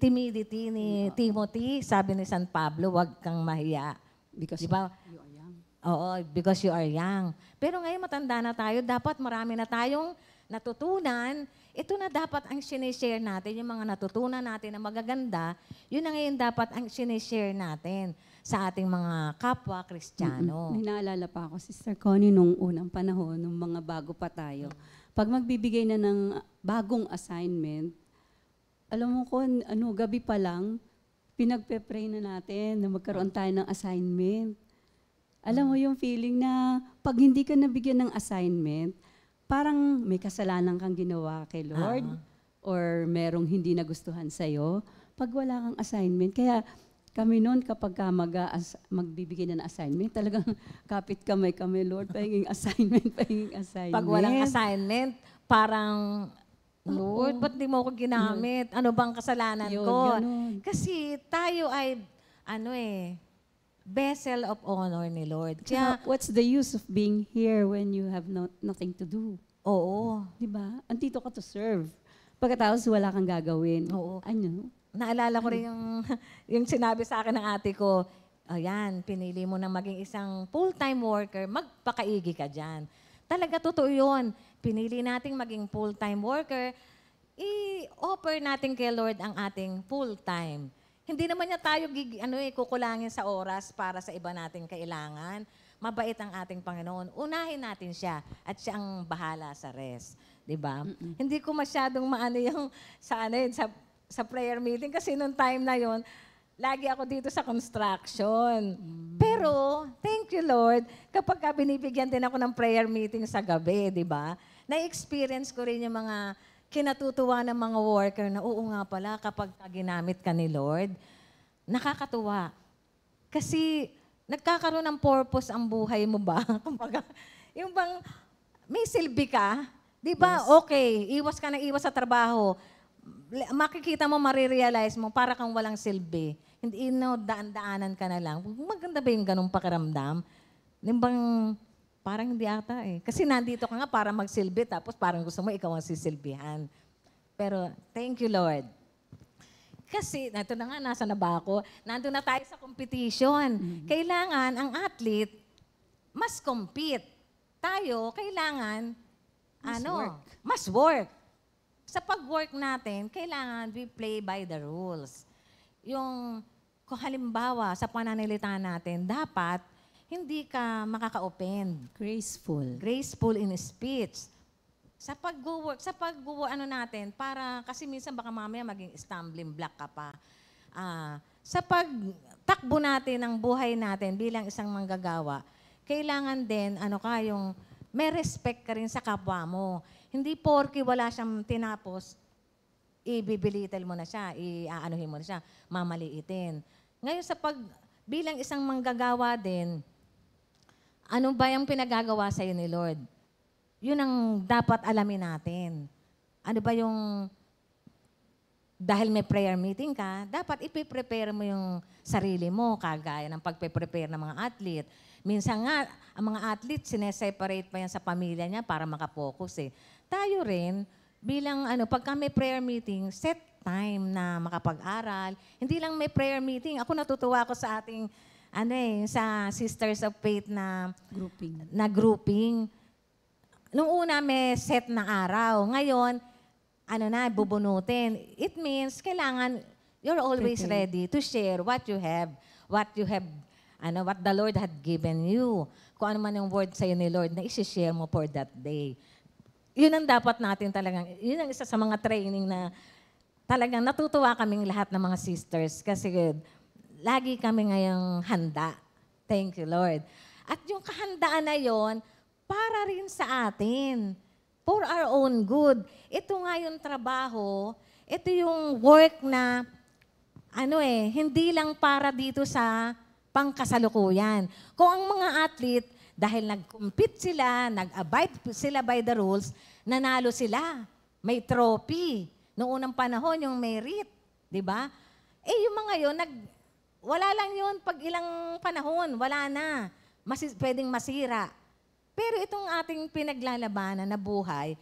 ni Timothy, sabi ni San Pablo, wag kang mahiya. Because diba? you are young. Oo, because you are young. Pero ngayon matanda na tayo, dapat marami na tayong natutunan. Ito na dapat ang sinishare natin, yung mga natutunan natin na magaganda, yun na ngayon dapat ang sinishare natin sa ating mga kapwa Kristiyano. May naalala pa ako, Sister Connie, nung unang panahon, nung mga bago pa tayo. Pag magbibigay na ng bagong assignment, alam mo ko, gabi pa lang, pinagpe-pray na natin na magkaroon tayo ng assignment. Alam mo yung feeling na pag hindi ka nabigyan ng assignment, parang may kasalanan kang ginawa kay Lord or merong hindi nagustuhan sa'yo pag wala kang assignment. Kaya kami noon, kapag magbibigay na ng assignment, talagang kapit kamay kami, Lord, pahinging assignment. Pag walang assignment, parang, Lord, ba't di mo ako ginamit? Ano bang kasalanan ko? Ganun. Kasi tayo ay, vessel of honor ni Lord. Kaya, what's the use of being here when you have nothing to do? Oo. Diba? Andito ka to serve. Pagkatapos wala kang gagawin. Oo. Naalala ko rin yung sinabi sa akin ng ate ko, ayan, pinili mo na maging isang full-time worker, magpakaigi ka dyan. Talaga totoo yun. Pinili nating maging full-time worker, i-offer natin kay Lord ang ating full-time. Hindi naman niya tayo kukulangin sa oras para sa iba nating kailangan. Mabait ang ating Panginoon. Unahin natin siya at siya ang bahala sa rest. Diba? Hindi ko masyadong yung sa prayer meeting kasi nung time na yon, lagi ako dito sa construction. Pero, thank you Lord, kapag binibigyan din ako ng prayer meeting sa gabi, di ba? Na-experience ko rin yung mga kinatutuwa ng mga worker na oo nga pala kapag ginamit ka ni Lord, nakakatuwa. Kasi nagkakaroon ng purpose ang buhay mo ba? Kumbaga, yung bang may silbi ka, di ba? Yes. Okay, iwas ka ng iwas sa trabaho. Makikita mo, marirealize mo, para kang walang silbi. Hindi, daan-daanan ka na lang. Maganda ba yung ganong pakiramdam? Bang, parang hindi ata eh. Kasi nandito ka nga para magsilbi, tapos parang gusto mo ikaw ang sisilbihan. Pero, thank you, Lord. Kasi, ito na nga, nasa na ba ako? Nandun na tayo sa competition. Kailangan, ang athlete, mas compete. Tayo, kailangan, mas work. Sa pag-work natin, kailangan we play by the rules. Kung halimbawa, sa pananalita natin, dapat hindi ka makaka-offend. Graceful in speech. Sa pag-work natin, kasi minsan baka mamaya maging stumbling block ka pa. Sa pagtakbo natin ng buhay natin bilang isang manggagawa, kailangan din, may respect ka rin sa kapwa mo. Hindi porke wala siyang tinapos, ibibilital mo na siya, iaanuhin mo na siya, mamaliitin. Ngayon bilang isang manggagawa din, ano ba yung pinagagawa sa'yo ni Lord? Yun ang dapat alamin natin. Ano ba dahil may prayer meeting ka, dapat ipiprepare mo yung sarili mo, kagaya ng pagpe-prepare ng mga athlete. Minsan nga, ang mga athlete, sineseparate pa yan sa pamilya niya para makapokus eh. Tayo rin, bilang pagka may prayer meeting, set time na makapag-aral. Hindi lang may prayer meeting. Ako natutuwa ako sa ating sa Sisters of Faith na grouping. Nung una may set na araw. Ngayon, bubunutin. It means kailangan you're always ready to share what you have, what the Lord had given you. Kung ano man yung word sa'yo ni Lord na isi-share mo for that day. Yun ang dapat natin talagang, yun ang isa sa mga training na talagang natutuwa kaming lahat ng mga sisters kasi lagi kami ngayong handa. Thank you, Lord. At yung kahandaan na yon para rin sa atin. For our own good. Ito nga yung trabaho, ito yung work na, hindi lang para dito sa pangkasalukuyan. Kung ang mga athlete, dahil nag-compete sila, nag-abide sila by the rules, nanalo sila. May trophy. Noong unang panahon, yung merit. Di ba? Yung mga yun, wala lang yun pag ilang panahon, wala na. Pwedeng masira. Pero itong ating pinaglalabanan na buhay,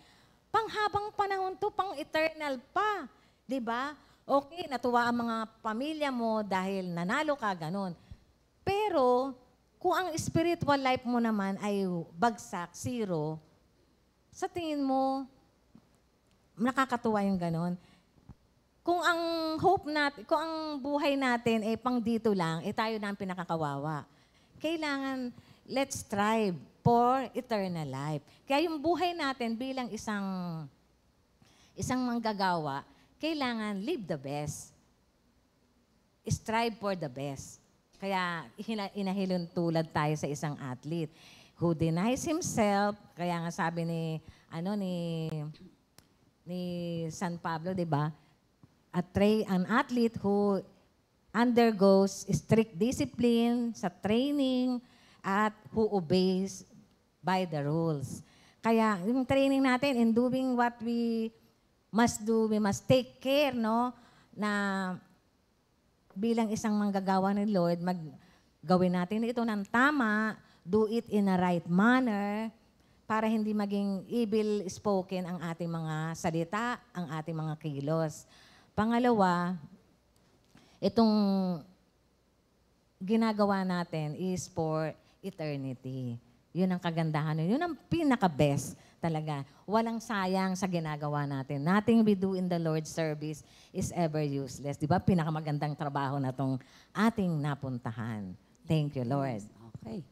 panghabang panahon to, pang eternal pa. Di ba? Okay, natuwa ang mga pamilya mo dahil nanalo ka, ganun. Pero, kung ang spiritual life mo naman ay bagsak, zero, sa tingin mo, nakakatuwa yung ganun. Kung ang hope natin, kung ang buhay natin ay pang dito lang, tayo na ang pinakakawawa. Kailangan, let's strive for eternal life. Kaya yung buhay natin bilang isang manggagawa, kailangan live the best. Strive for the best. Kaya inahilon tulad tayo sa isang athlete who denies himself. Kaya nga sabi ni San Pablo, di ba? An athlete who undergoes strict discipline sa training at who obeys by the rules. Kaya yung training natin in doing what we must do, we must take care, no? Na bilang isang manggagawa ng Lord, gawin natin ito ng tama, do it in a right manner, para hindi maging evil spoken ang ating mga salita, ang ating mga kilos. Pangalawa, itong ginagawa natin is for eternity. Yun ang kagandahan. Yun ang pinaka-best talaga. Walang sayang sa ginagawa natin. Nothing we do in the Lord's service is ever useless. Di ba? Pinakamagandang trabaho na itong ating napuntahan. Thank you, Lord. Okay.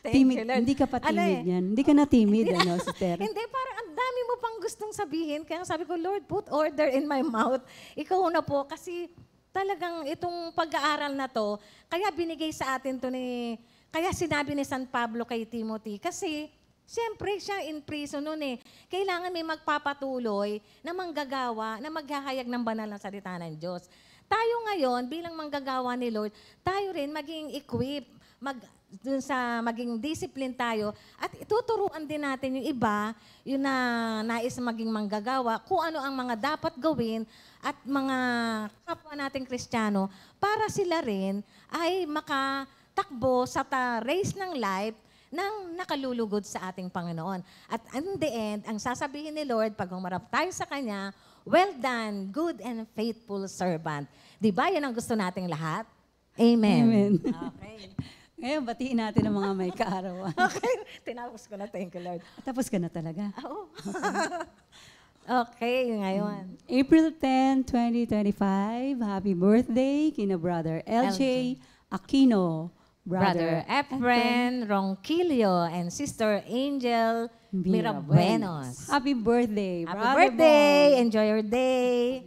Thank you, Lord. Hindi ka pa timid yan. Hindi ka na timid, Sister? Hindi, parang ang dami mo pang gustong sabihin. Kaya sabi ko, Lord, put order in my mouth. Ikaw na po. Kasi talagang itong pag-aaral na to, kaya binigay sa atin to kaya sinabi ni San Pablo kay Timothy, kasi siyempre siya in prison noon Kailangan may magpapatuloy na manggagawa, na maghahayag ng banal na salita ng Diyos. Tayo ngayon, bilang manggagawa ni Lord, tayo rin maging equip, maging discipline tayo, at ituturuan din natin yung iba, yung na nais maging manggagawa, kung ano ang mga dapat gawin at mga kapwa nating Kristiyano para sila rin ay makatakbo sa race ng life nang nakalulugod sa ating Panginoon. At in the end, ang sasabihin ni Lord, pag humarap tayo sa Kanya, well done, good and faithful servant. Di ba? Yan ang gusto nating lahat? Amen. Amen. Okay. Ngayon, batiin natin ang mga may kaarawan. Okay. Tinapos ko na. Thank you, Lord. Tapos ka na talaga. Oo. Okay, ngayon. April 10, 2025, happy birthday kina Brother LJ Aquino, Brother Efren Ronquillo, and Sister Angel Mirabuenos. Happy birthday, Happy Brother birthday! Bong. Enjoy your day!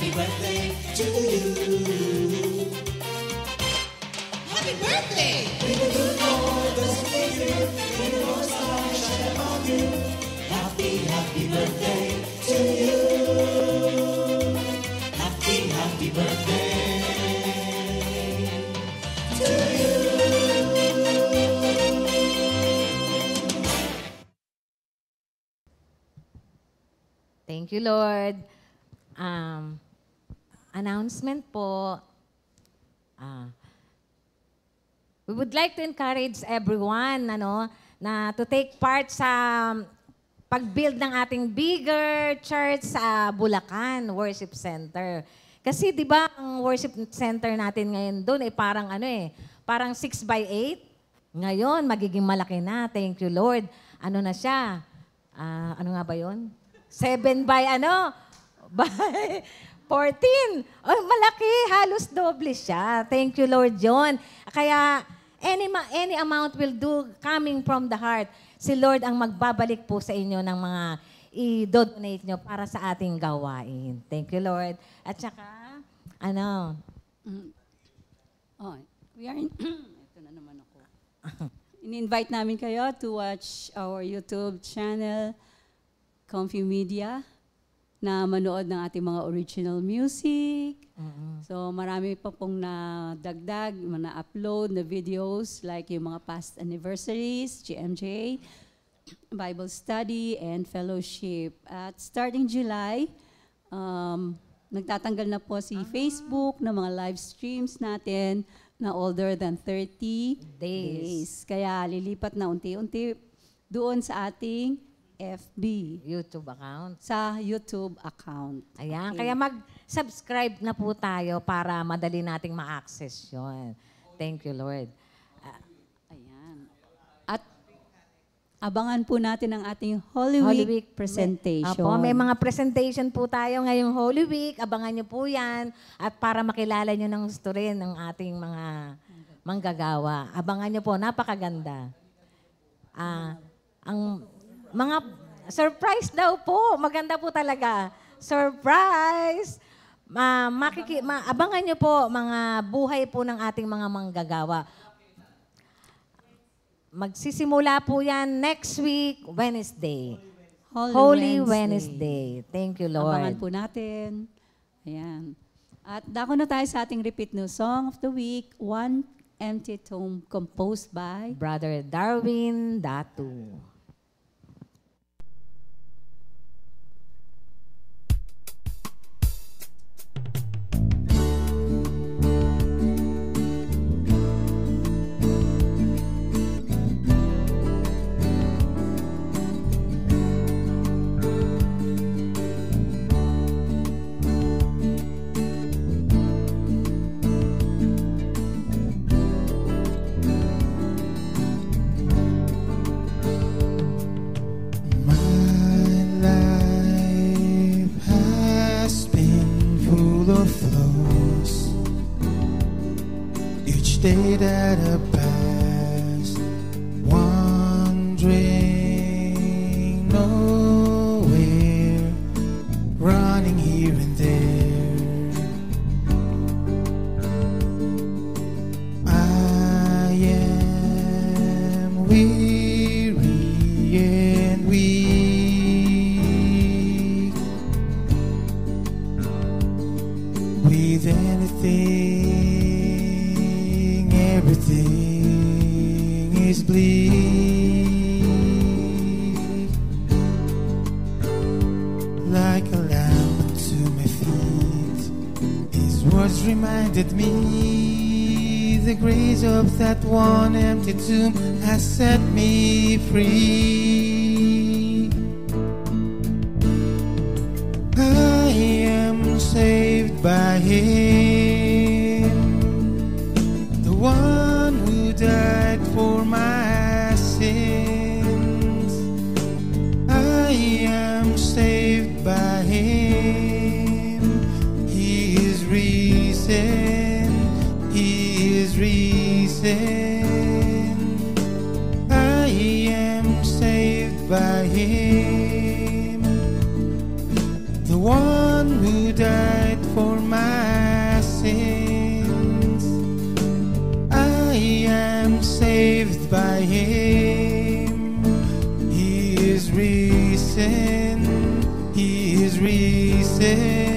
Happy birthday to you. Happy birthday! May the good Lord Happy, happy birthday to you. Happy, happy birthday to you. Thank you, Lord. Announcement po. We would like to encourage everyone na to take part sa pag-build ng ating bigger church sa Bulacan Worship Center. Kasi 'di ba ang worship center natin ngayon doon parang 6x8. Ngayon magiging malaki na. Thank you, Lord. Ano na siya? Ano nga ba 'yon? 7 by by 14. Oh, malaki, halos doble siya. Thank you, Lord John. Kaya any amount will do coming from the heart. Si Lord ang magbabalik po sa inyo ng mga i-donate nyo para sa ating gawain. Thank you, Lord. At saka, We are ito na naman ako. In-invite namin kayo to watch our YouTube channel, Comfy Media, na manood ng ating mga original music. So marami pa pong nadagdag, na-upload na videos like yung mga past anniversaries, GMJ, Bible study, and fellowship. At starting July, nagtatanggal na po si Facebook ng mga live streams natin na older than 30 days. Kaya lilipat na unti-unti doon sa ating FB. YouTube account. Sa YouTube account. Ayan, Okay. kaya mag-subscribe na po tayo para madali nating ma-access yun. Thank you, Lord. Ayan. At abangan po natin ang ating Holy Week presentation. Apo, may mga presentation po tayo ngayong Holy Week. Abangan nyo po yan. At para makilala nyo ng gusto rin ng ating mga manggagawa. Abangan nyo po, napakaganda. Ang mga surprise daw po. Maganda po talaga. Surprise! Abangan nyo po mga buhay po ng ating mga manggagawa. Magsisimula po yan next week, Wednesday. Holy Wednesday. Thank you, Lord. Abangan po natin. Ayan. At dako na tayo sa ating repeat new song of the week, One Empty Tomb, composed by Brother Darwin Datu. Day that I pass, wandering nowhere, running here and there. I am weary and weak. With everything is bleak, like a lamp to my feet. His words reminded me the grace of that one empty tomb has set me free. I am saved by Him, the one who died for my sins. I am saved by Him. He is risen. He is risen. I am saved by Him, the one who died for my sins. I am saved by Him. risen.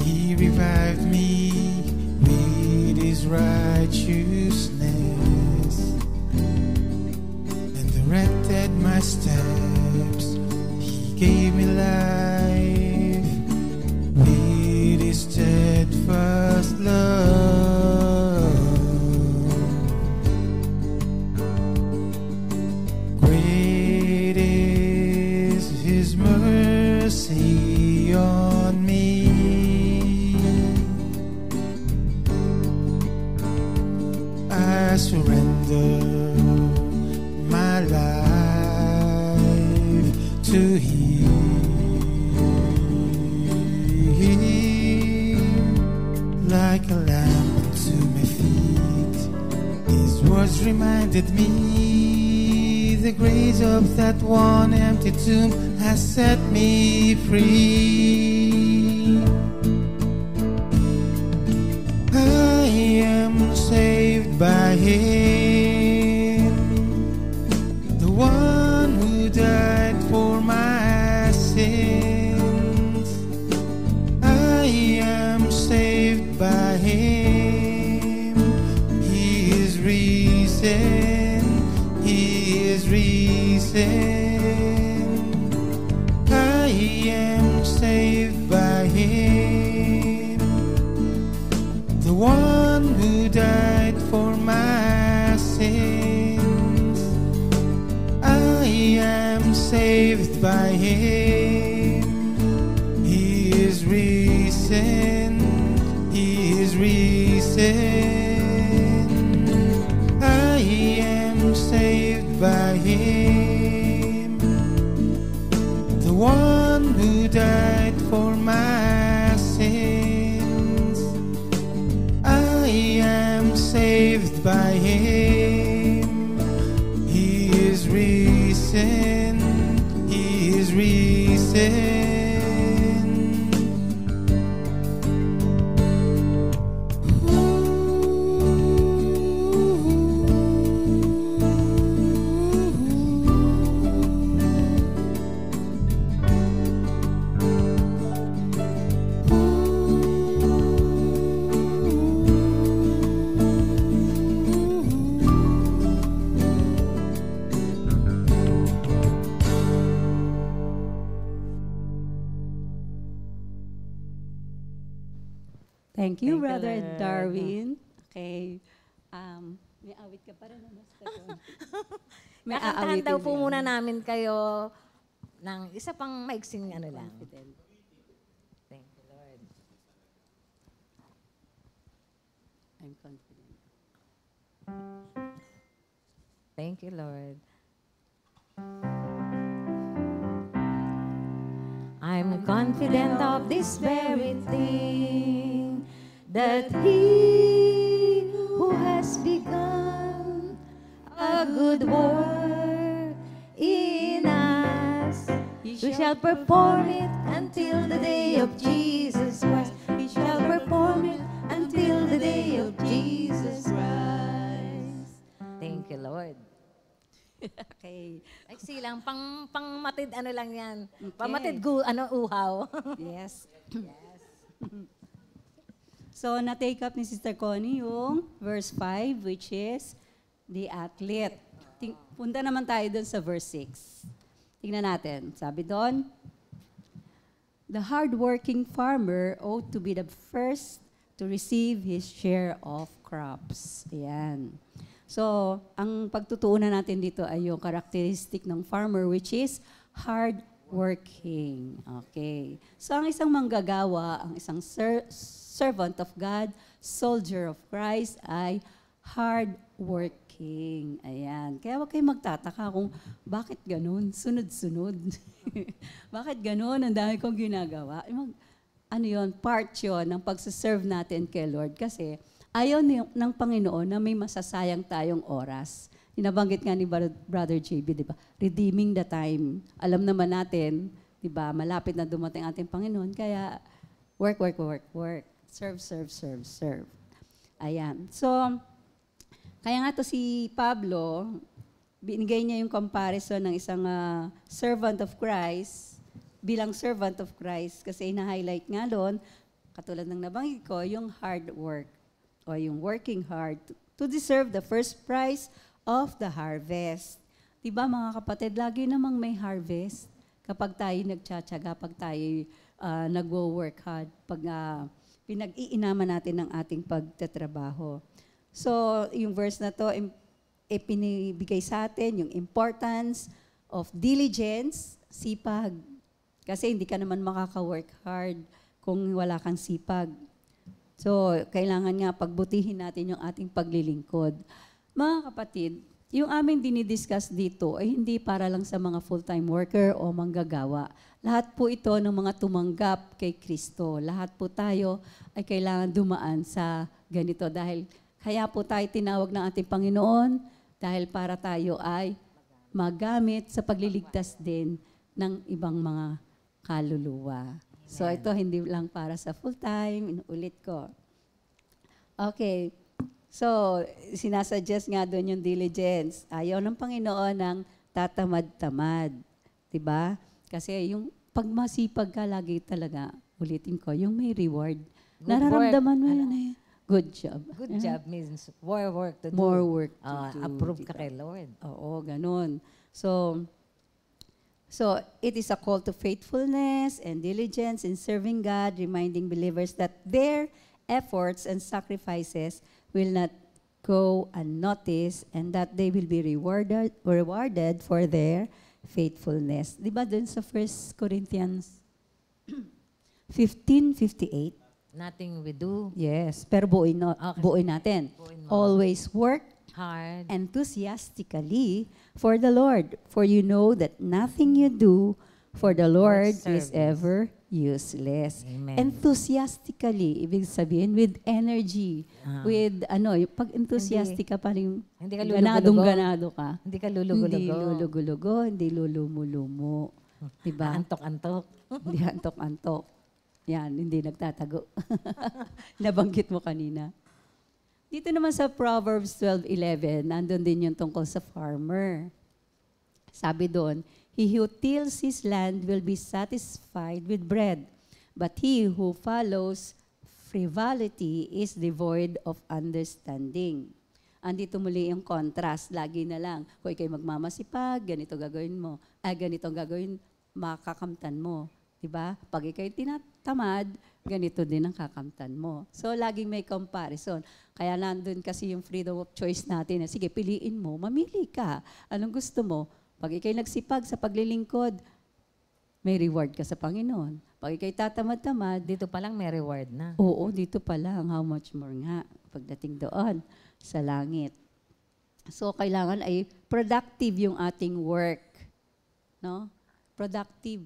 He revived me with his righteousness and directed my steps. He gave me life with his steadfast love. Great is his mercy on me. I surrender my life to Him. Like a lamp to my feet, His words reminded me the grace of that one empty tomb has set me free. I am saved by Him, the one who died for my sins. I am saved by Him. He is risen. He is risen. I am saved by Him, the one who died for my sins. I am saved by Him. He is risen. He is risen. I am saved by Him, the one who died for my sins. I am saved by Him. He is risen. He is risen. Thank you, Thank you, Brother Lord. Darwin. Okay. May awit ka pa rin, ano, Stefan? May Kakantahan daw aawitin po din. muna namin kayo ng isa pang maiksing ano lang. Confident. Thank you, Lord. I'm confident. Thank you, Lord. I'm confident of this very thing, that He who has begun a good work in us, He shall perform it until the day of Jesus Christ. He shall perform it until the day of Jesus Christ. Thank you, Lord. Okay. Ay, silang, pang matid, ano lang yan. Okay. Pamatid, uhaw. Yes. So, na-take up ni Sister Connie yung verse 5, which is the athlete. Punta naman tayo dun sa verse 6. Tingnan natin. Sabi doon, the hardworking farmer ought to be the first to receive his share of crops. Ayan. So, ang pagtutuunan natin dito ay yung characteristic ng farmer, which is hardworking. Okay. So, ang isang manggagawa, ang isang servant of God, soldier of Christ, ay hardworking. Ayan. Kaya huwag kayong magtataka kung bakit ganun, sunod-sunod. Bakit ganun, ang dami kong ginagawa. ano yon, part yon ng pagsaserve natin kay Lord. Kasi ayaw ng Panginoon na may masasayang tayong oras. Inabanggit nga ni Brother JB, di ba? Redeeming the time. Alam naman natin, di ba, malapit na dumating ating Panginoon. Kaya, work. Serve. Ayan. So, kaya nga to si Pablo, binigay niya yung comparison ng isang servant of Christ, bilang servant of Christ, kasi ina-highlight nga doon, katulad ng nabanggit ko, yung hard work, o yung working hard to deserve the first prize of the harvest. Diba mga kapatid, lagi namang may harvest kapag tayo nagtsatsaga, pag tayo nagwo-work hard, pag pinag-iinaman natin ng ating pagtatrabaho. So, yung verse na to, pinibigay sa atin yung importance of diligence, sipag. Kasi hindi ka naman makaka-work hard kung wala kang sipag. So, kailangan nga pagbutihin natin yung ating paglilingkod. Mga kapatid, yung aming dinidiscuss dito ay hindi para lang sa mga full-time worker o manggagawa. Lahat po ito ng mga tumanggap kay Kristo. Lahat po tayo ay kailangan dumaan sa ganito. Dahil kaya po tayo tinawag ng ating Panginoon dahil para tayo ay magamit sa pagliligtas din ng ibang mga kaluluwa. So ito hindi lang para sa full-time, inuulit ko. Okay. So, sinasuggest nga doon yung diligence. Ayaw ng Panginoon ng tatamad-tamad. Diba? Kasi yung pagmasipag ka lagi talaga, ulitin ko, yung may reward. Good Nararamdaman work. mo yun eh. Good job. Good job means more work to do. More work to do. Approve ka diba? kay Lord. Oo, ganun. So, it is a call to faithfulness and diligence in serving God, reminding believers that their efforts and sacrifices will not go unnoticed and that they will be rewarded for their faithfulness. Di ba dun sa 1 Corinthians 15:58? Nothing we do Yes, pero buuin natin. Buuin mo. Always work hard. enthusiastically for the Lord, for you know that nothing you do for the Lord is service. ever useless. Amen. Enthusiastically, ibig sabihin with energy, with yung pag enthusiastic ka pa rin, Hindi ka lulugo-lugo. ganado ka. Hindi ka Hindi lulugo-lugo. lulugo-lugo, hindi lulumo-lumo. Diba? Antok-antok. Hindi antok-antok. Yan, hindi nagtatago. Nabanggit mo kanina. Dito naman sa Proverbs 12:11, nandun din yung tungkol sa farmer. Sabi doon, he who tills his land will be satisfied with bread, but he who follows frivolity is devoid of understanding. Andito muli yung contrast, lagi na lang, kung ikay magmamasipag, ganito gagawin mo, ganito gagawin, makakamtan mo. Diba? Pag ikay tinatamad, ganito din ang kakamtan mo. So, laging may comparison. Kaya nandun kasi yung freedom of choice natin. Sige, piliin mo, mamili ka. Anong gusto mo? Pag ikay nagsipag sa paglilingkod, may reward ka sa Panginoon. Pag ikay tatamad-tamad, Dito pa lang may reward na. oo, dito pa lang, how much more nga pagdating doon sa langit. So, kailangan ay productive yung ating work. No? Productive.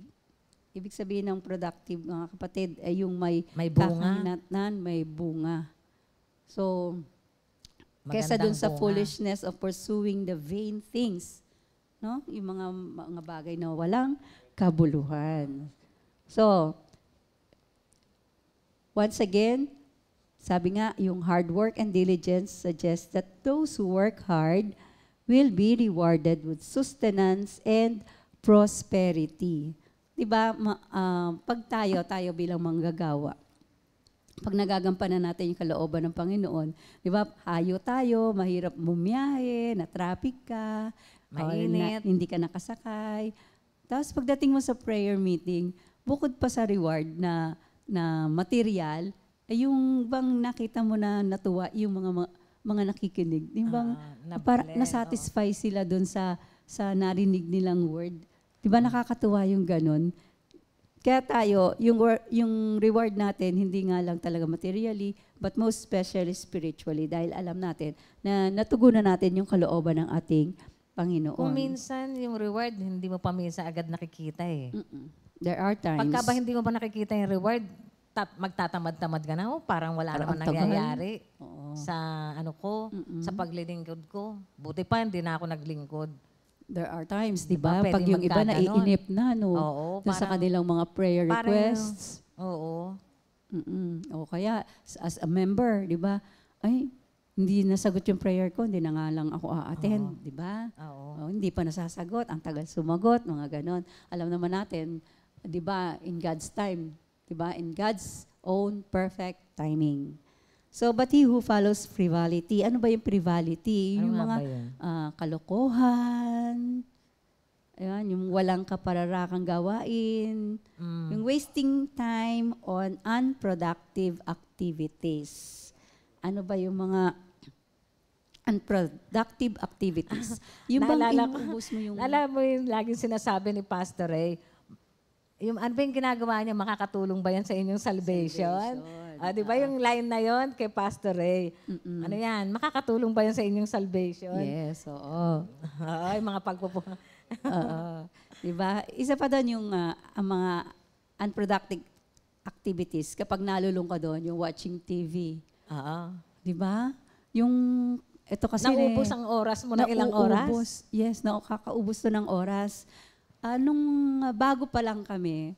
Ibig sabihin ng productive, mga kapatid, ay yung may bunga. kakahinatnan, may bunga. So, kesa dun Magandang sa bunga. foolishness of pursuing the vain things, no? Yung mga bagay na walang kabuluhan. So, once again, sabi nga, yung hard work and diligence suggests that those who work hard will be rewarded with sustenance and prosperity. Diba, pag tayo bilang manggagawa, pag nagagampanan natin yung kalooban ng Panginoon, diba, hayo tayo, mahirap bumiyahe, na-traffic ka, Mainit. hindi ka nakasakay. Tapos pagdating mo sa prayer meeting, bukod pa sa reward na material, ay yung bang nakita mo na natuwa yung mga nakikinig. Yung bang nasatisfy sila doon sa narinig nilang word. Diba nakakatuwa yung ganun? Kaya tayo, yung reward natin, hindi nga lang talaga materially, but most especially spiritually, dahil alam natin na natugunan natin yung kalooban ng ating Panginoon. Kung minsan yung reward, hindi mo pa minsan agad nakikita eh. There are times. Pagka ba hindi mo pa nakikita yung reward, magtatamad-tamad ka na, parang wala Parang naman ang tagal. nangyayari Oo. sa ano ko, sa paglilingkod ko. Buti pa, hindi na ako naglingkod. There are times, di Diba, ba? Pag pwedeng yung iba magkaganon. naiinip na, no? Oo, Doon sa parang- kanilang mga prayer parang- requests. Oo. O kaya, as a member, di ba? Ay, hindi nasagot yung prayer ko, hindi na nga lang ako a-attend, di ba? Oo. Hindi pa nasasagot, ang tagal sumagot, mga ganon. Alam naman natin, di ba, in God's time, di ba? In God's own perfect timing. So, but he who follows frivolity, ano ba yung frivolity? Ano Yung nga mga ba yun? kalokohan, ayan, yung walang kapararakang gawain, yung wasting time on unproductive activities. Ano ba yung mga unproductive activities? Yung bang Naalala ko- inuubos mo yung... Alam mo yung laging sinasabi ni Pastor Ray, yung ano ba yung ginagawa niya, makakatulong ba yan sa inyong salvation? Di ba yung line na yon kay Pastor Ray? Ano yan, makakatulong ba yan sa inyong salvation? Yes, oo. Ay, mga pagpupo. Oo. Diba? Isa pa doon yung ang mga unproductive activities kapag nalulung ka doon, yung watching TV. Oo. Diba? Yung, ito kasi Naubos ang oras mo ng ilang oras? nauubos. Yes, nakakaubos to ng oras. Nung bago pa lang kami,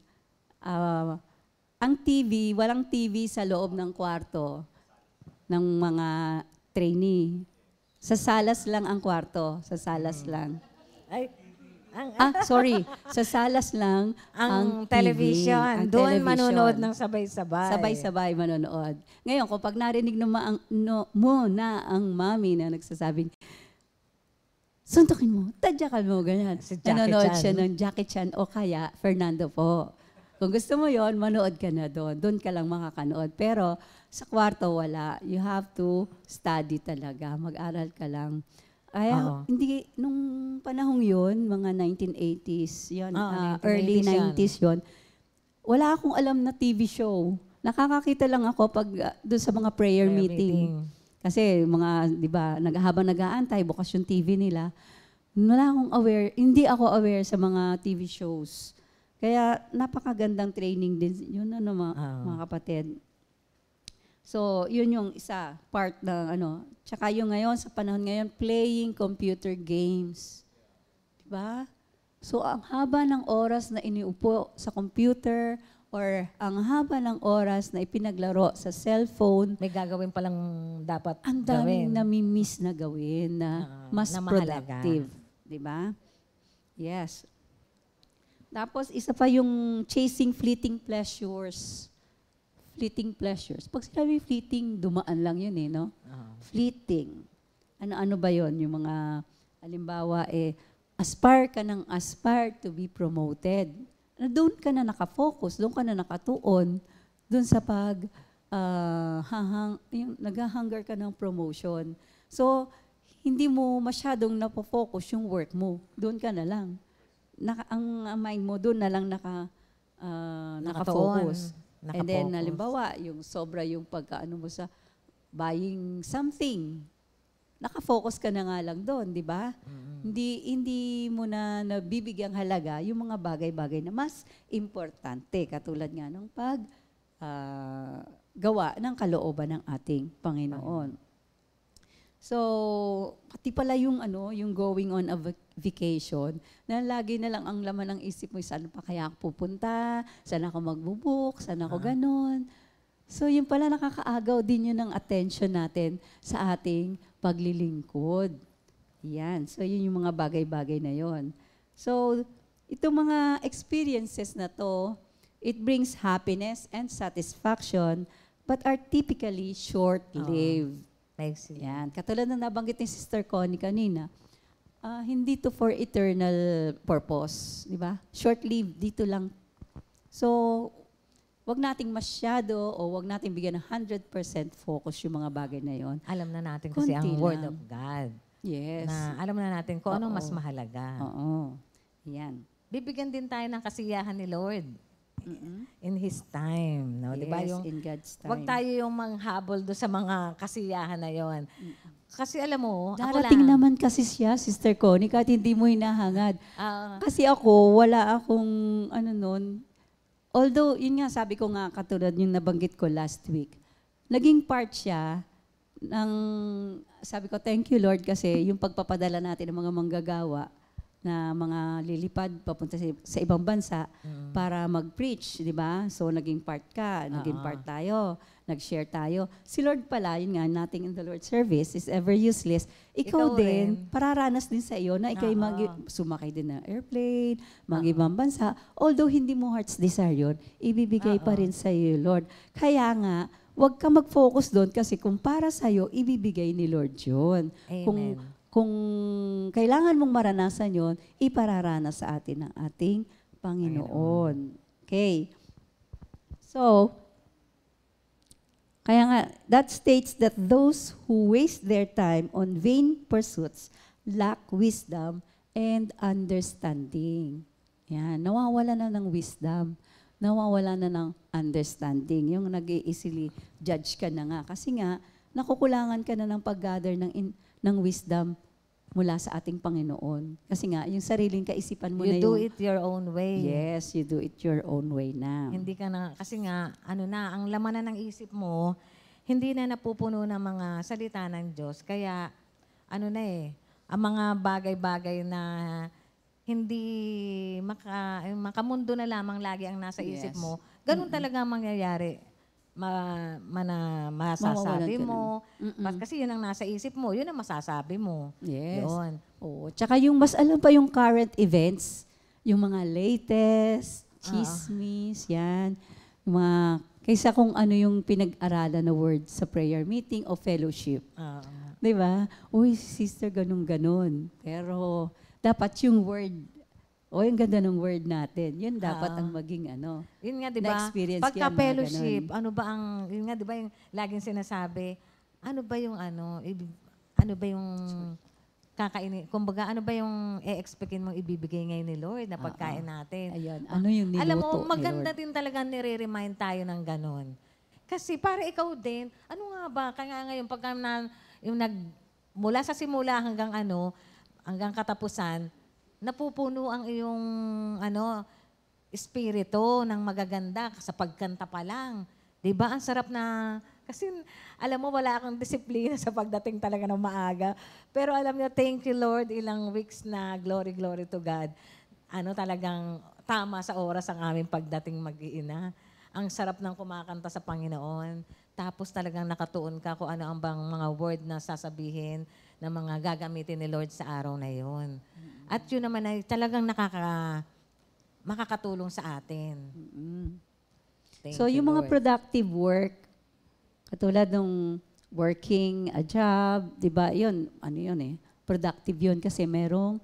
ang TV, walang TV sa loob ng kwarto ng mga trainee. Sa salas lang ang kwarto. Sa salas lang. Ay, Sorry. Sa salas lang ang TV, television. ang Doon television. manonood ng sabay-sabay. Sabay-sabay manonood. Ngayon, kung pag narinig mo na ang mami na nagsasabing, suntukin mo, tadyakan mo, ganyan. Si Jackie Nanonood Chan. siya ng Jackie Chan o kaya Fernando po. Kung gusto mo yon, manood ka na doon. Doon ka lang makakanood. Pero sa kwarto, wala. You have to study talaga. Mag-aral ka lang. Kaya, hindi, nung panahong yun, mga 1980s, yun, early 90s yun, wala akong alam na TV show. Nakakakita lang ako pag doon sa mga prayer meeting. Kasi mga, di ba, habang nag-aantay, bukas yung TV nila, wala akong aware, hindi ako aware sa mga TV shows. Kaya napakagandang training din yun, mga kapatid. So, yun yung isa, part ng Tsaka yung ngayon, sa panahon ngayon, playing computer games. Diba? So, ang haba ng oras na iniupo sa computer or ang haba ng oras na ipinaglaro sa cellphone, May gagawin palang dapat ang daming gawin. nami-miss na gawin na mas na mahalaga. productive. Diba? Yes. Tapos, isa pa yung chasing fleeting pleasures. Fleeting pleasures. Pag sinabi fleeting, dumaan lang yun no? Fleeting. Ano-ano ba yun? Yung mga, halimbawa, aspire ka ng aspire to be promoted. Doon ka na nakafocus, doon ka na nakatuon, doon sa nag-hunger ka ng promotion. So, hindi mo masyadong napofocus yung work mo. Doon ka na lang. Ang mind mo doon na lang nakafocus. And then, halimbawa, yung sobra yung pagkaano mo sa buying something. Nakafocus ka na nga lang doon, di ba? Hindi mo na nabibigyang halaga yung mga bagay-bagay na mas importante, katulad nga ng gawa ng kalooban ng ating Panginoon. So, pati pala yung going on a vacation, na lagi na lang ang laman ng isip mo, saan pa kaya ako pupunta, saan ako magbubuk, saan ako ganon. So, yun pala nakakaagaw din yun ng attention natin sa ating paglilingkod. Yan. So, yun yung mga bagay-bagay na yon. So, itong mga experiences na to, it brings happiness and satisfaction, but are typically short-lived. Yan. Katulad na nabanggit ni Sister Connie kanina, hindi to for eternal purpose. Di ba? Short-lived, dito lang. So, wag nating masyado o wag nating bigyan ng 100% focus yung mga bagay na yon. Alam na natin kasi ang Konti Word lang. of God. Yes. Na alam na natin kung anong Oo. mas mahalaga. Oo. Yan. Bibigyan din tayo ng kasiyahan ni Lord in His time. No? Yes, Diba? in God's time. Wag tayo yung manghabol do sa mga kasiyahan na yon. Kasi alam mo, Darating ako lang, naman kasi siya, Sister Connie, kahit hindi mo hinahangad. ah, Kasi ako, wala akong, although, yun nga, sabi ko nga, katulad yung nabanggit ko last week, naging part siya ng, sabi ko, thank you Lord, kasi yung pagpapadala natin ng mga manggagawa na mga lilipad papunta sa ibang bansa para mag-preach, di ba? So, naging part ka, naging part tayo, nag-share tayo. Si Lord pala, yun nga, nothing in the Lord's service is ever useless. Ikaw din, pararanas din sa iyo na ikaw sumakay din ng airplane, mag-ibang bansa. Although hindi mo heart's desire yun, ibibigay pa rin sa iyo, Lord. Kaya nga, huwag ka mag-focus doon kasi kung para sa iyo, ibibigay ni Lord yun. Amen. Kung kailangan mong maranasan yon, ipararanas sa atin ng ating Panginoon. Okay. So, kaya nga, that states that those who waste their time on vain pursuits lack wisdom and understanding. Yan, nawawala na ng wisdom. Nawawala na ng understanding. Yung nag-easily judge ka na nga. Kasi nga, nakukulangan ka na ng pag-gather ng wisdom mula sa ating Panginoon. Kasi nga, yung sariling kaisipan mo na You do yung... it your own way. Yes, you do it your own way na. Hindi ka na, kasi nga, ang laman na ng isip mo, hindi na napupuno ng mga salita ng Diyos. Kaya, ang mga bagay-bagay na hindi makamundo na lamang lagi ang nasa isip mo, ganun talaga ang mangyayari. Masasabi mo. Kasi yun ang nasa isip mo, yun ang masasabi mo. Yes. Yun. Oo. Tsaka yung mas alam pa yung current events, yung mga latest, chismis, yan. Yung mga, kaysa kung ano yung pinag-aralan na word sa prayer meeting o fellowship. Di ba? Uy, sister, ganun-ganon. Pero dapat yung word, yung ganda ng word natin. Yun dapat ang maging Yun nga, di ba? na-experience Pagka yan, mga fellowship, ganun. yun nga, di ba yung laging sinasabi, ano ba yung kakainin, kumbaga, ano ba yung e-expectin mong ibibigay ngayon ni Lord na pagkain natin? Ayun, ano yung niluto Alam mo, ni maganda Lord? din talaga nire-remind tayo ng ganun. Kasi para ikaw din, ano nga ba, kaya ngayon, pagka mula sa simula hanggang hanggang katapusan, napupuno ang iyong espiritu ng magaganda sa pagkanta pa lang. 'Di ba? Ang sarap na kasi alam mo wala akong disiplina sa pagdating talaga ng maaga. Pero alam niyo, thank you Lord, ilang weeks na glory to God. Talagang tama sa oras ang aming pagdating mag-iina. Ang sarap ng kumakanta sa Panginoon. Tapos talagang nakatuon ka kung ano ang bang mga word na sasabihin na mga gagamitin ni Lord sa araw na 'yon. At yun naman ay talagang makakatulong sa atin. Thank So, you, yung mga Lord. productive work, katulad ng working a job, di ba, yun, productive yun kasi merong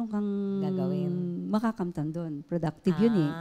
kang Gagawin. makakamtan doon. Productive yun eh.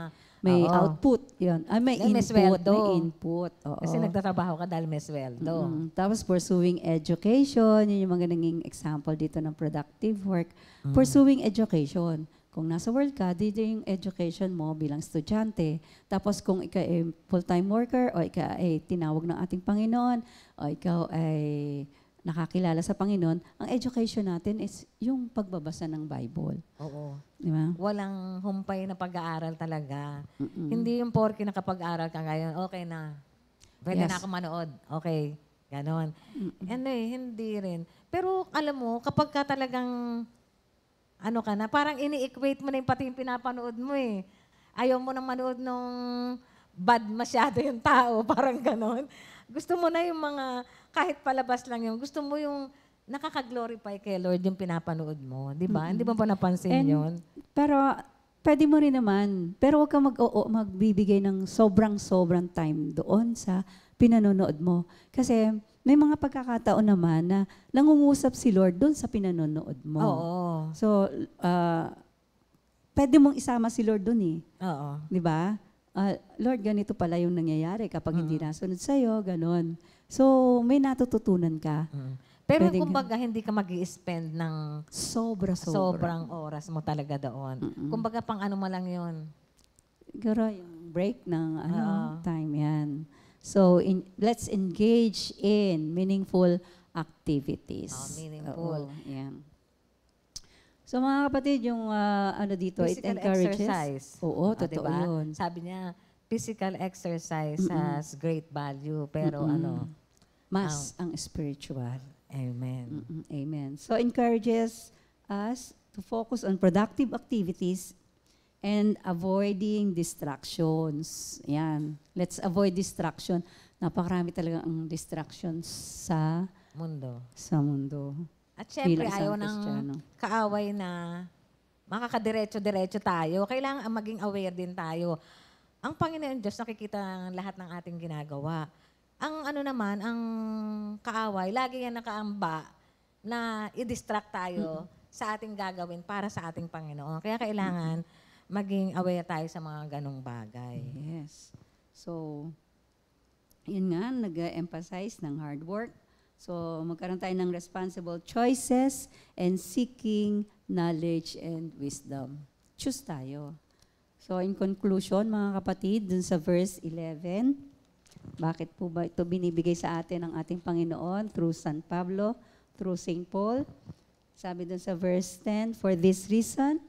May oo. output yun. May May input. sweldo. May input. Oo. Kasi nagtatrabaho ka dahil may sweldo. Tapos pursuing education, yun yung mga naging example dito ng productive work. Pursuing education. Kung nasa world ka, dito yung education mo bilang estudyante. Tapos kung ikaw ay full-time worker o ikaw ay tinawag ng ating Panginoon o ikaw ay nakakilala sa Panginoon, ang education natin is yung pagbabasa ng Bible. Oo. Di ba? Walang humpay na pag-aaral talaga. Hindi yung porke nakapag-aral ka ngayon, okay na. Pwede Yes. na ako manood. Okay. Ganon. Hindi rin. Pero alam mo, kapag ka talagang parang ini-equate mo na yung pati yung pinapanood mo eh. Ayaw mo nang manood nung bad masyado yung tao, parang ganon. Gusto mo na yung mga, kahit palabas lang yung, gusto mo yung nakaka-glorify kay Lord yung pinapanood mo. Di ba? Hindi mo ba napansin yun? Pero pwede mo rin naman. Pero huwag kang magbibigay ng sobrang time doon sa pinanonood mo. Kasi may mga pagkakataon naman na nangungusap si Lord doon sa pinanonood mo. Oo. So, pwede mong isama si Lord doon eh. Oo. Di ba? Lord, ganito pala yung nangyayari kapag hindi nasunod sa'yo, ganon. So, may natututunan ka. Pero Pwedeng- kumbaga, hindi ka mag-i-spend ng Sobra. sobrang oras mo talaga doon. Kumbaga, pang ano mo lang yun. Siguro yung break ng time yan. So, let's engage in meaningful activities. Meaningful. Oo, yan. So mga kapatid, yung ano dito, it Physical encourages. exercise. Oo, Ah, totoo diba? yun. Sabi niya, physical exercise has great value. Pero ano, Mas ang spiritual. amen. Amen. So encourages us to focus on productive activities and avoiding distractions. Yan. Let's avoid distraction. Napakarami talaga ang distractions Mundo. sa mundo. At syempre, Bilang isang ayaw ng Kristiyano. kaaway na makakadiretso-diretso tayo. Kailangan maging aware din tayo. Ang Panginoon Diyos, nakikita ang lahat ng ating ginagawa. Ang ano naman, ang kaaway, lagi yan nakaamba na i-distract tayo sa ating gagawin para sa ating Panginoon. Kaya kailangan maging aware tayo sa mga ganong bagay. Yes. So, yun nga, nag-emphasize ng hard work. So, magkaroon tayo ng responsible choices and seeking knowledge and wisdom. Choose tayo. So, in conclusion, mga kapatid, dun sa verse 11, bakit po ba ito binibigay sa atin ng ating Panginoon through San Pablo, through St. Paul? Sabi dun sa verse 10, "For this reason,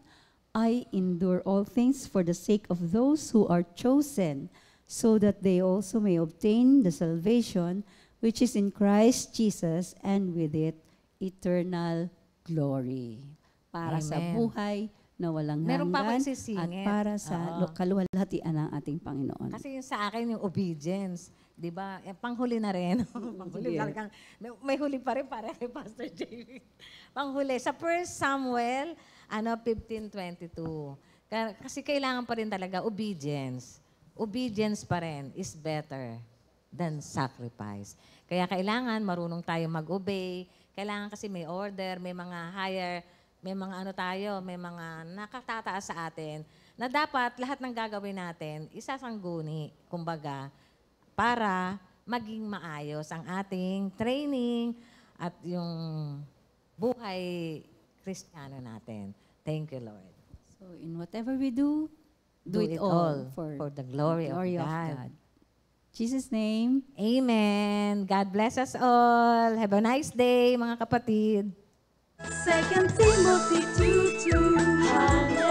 I endure all things for the sake of those who are chosen, so that they also may obtain the salvation which is in Christ Jesus, and with it, eternal glory." Para sa Amen. buhay na walang Meron pa akong hanggan at isisingit. para sa Oo. kaluwalhatian ng ating Panginoon. Kasi yung sa akin, yung obedience. Di ba? panghuli na rin. Panghuli Sige. talagang, may huli pa rin para kay Pastor JV. Panghuli. Sa 1 Samuel 15:22. Kasi kailangan pa rin talaga obedience. Obedience pa rin is better than sacrifice. Kaya kailangan marunong tayo mag-obey. Kailangan kasi may order, may mga higher, may mga ano tayo, may mga nakatataas sa atin na dapat lahat ng gagawin natin isasangguni, kumbaga, para maging maayos ang ating training at yung buhay Kristiyano natin. Thank you, Lord. So, in whatever we do, do it all for the glory, of of God. God. Jesus' name. Amen. God bless us all. Have a nice day, mga kapatid. 2 Timothy 2:2. Hallelujah.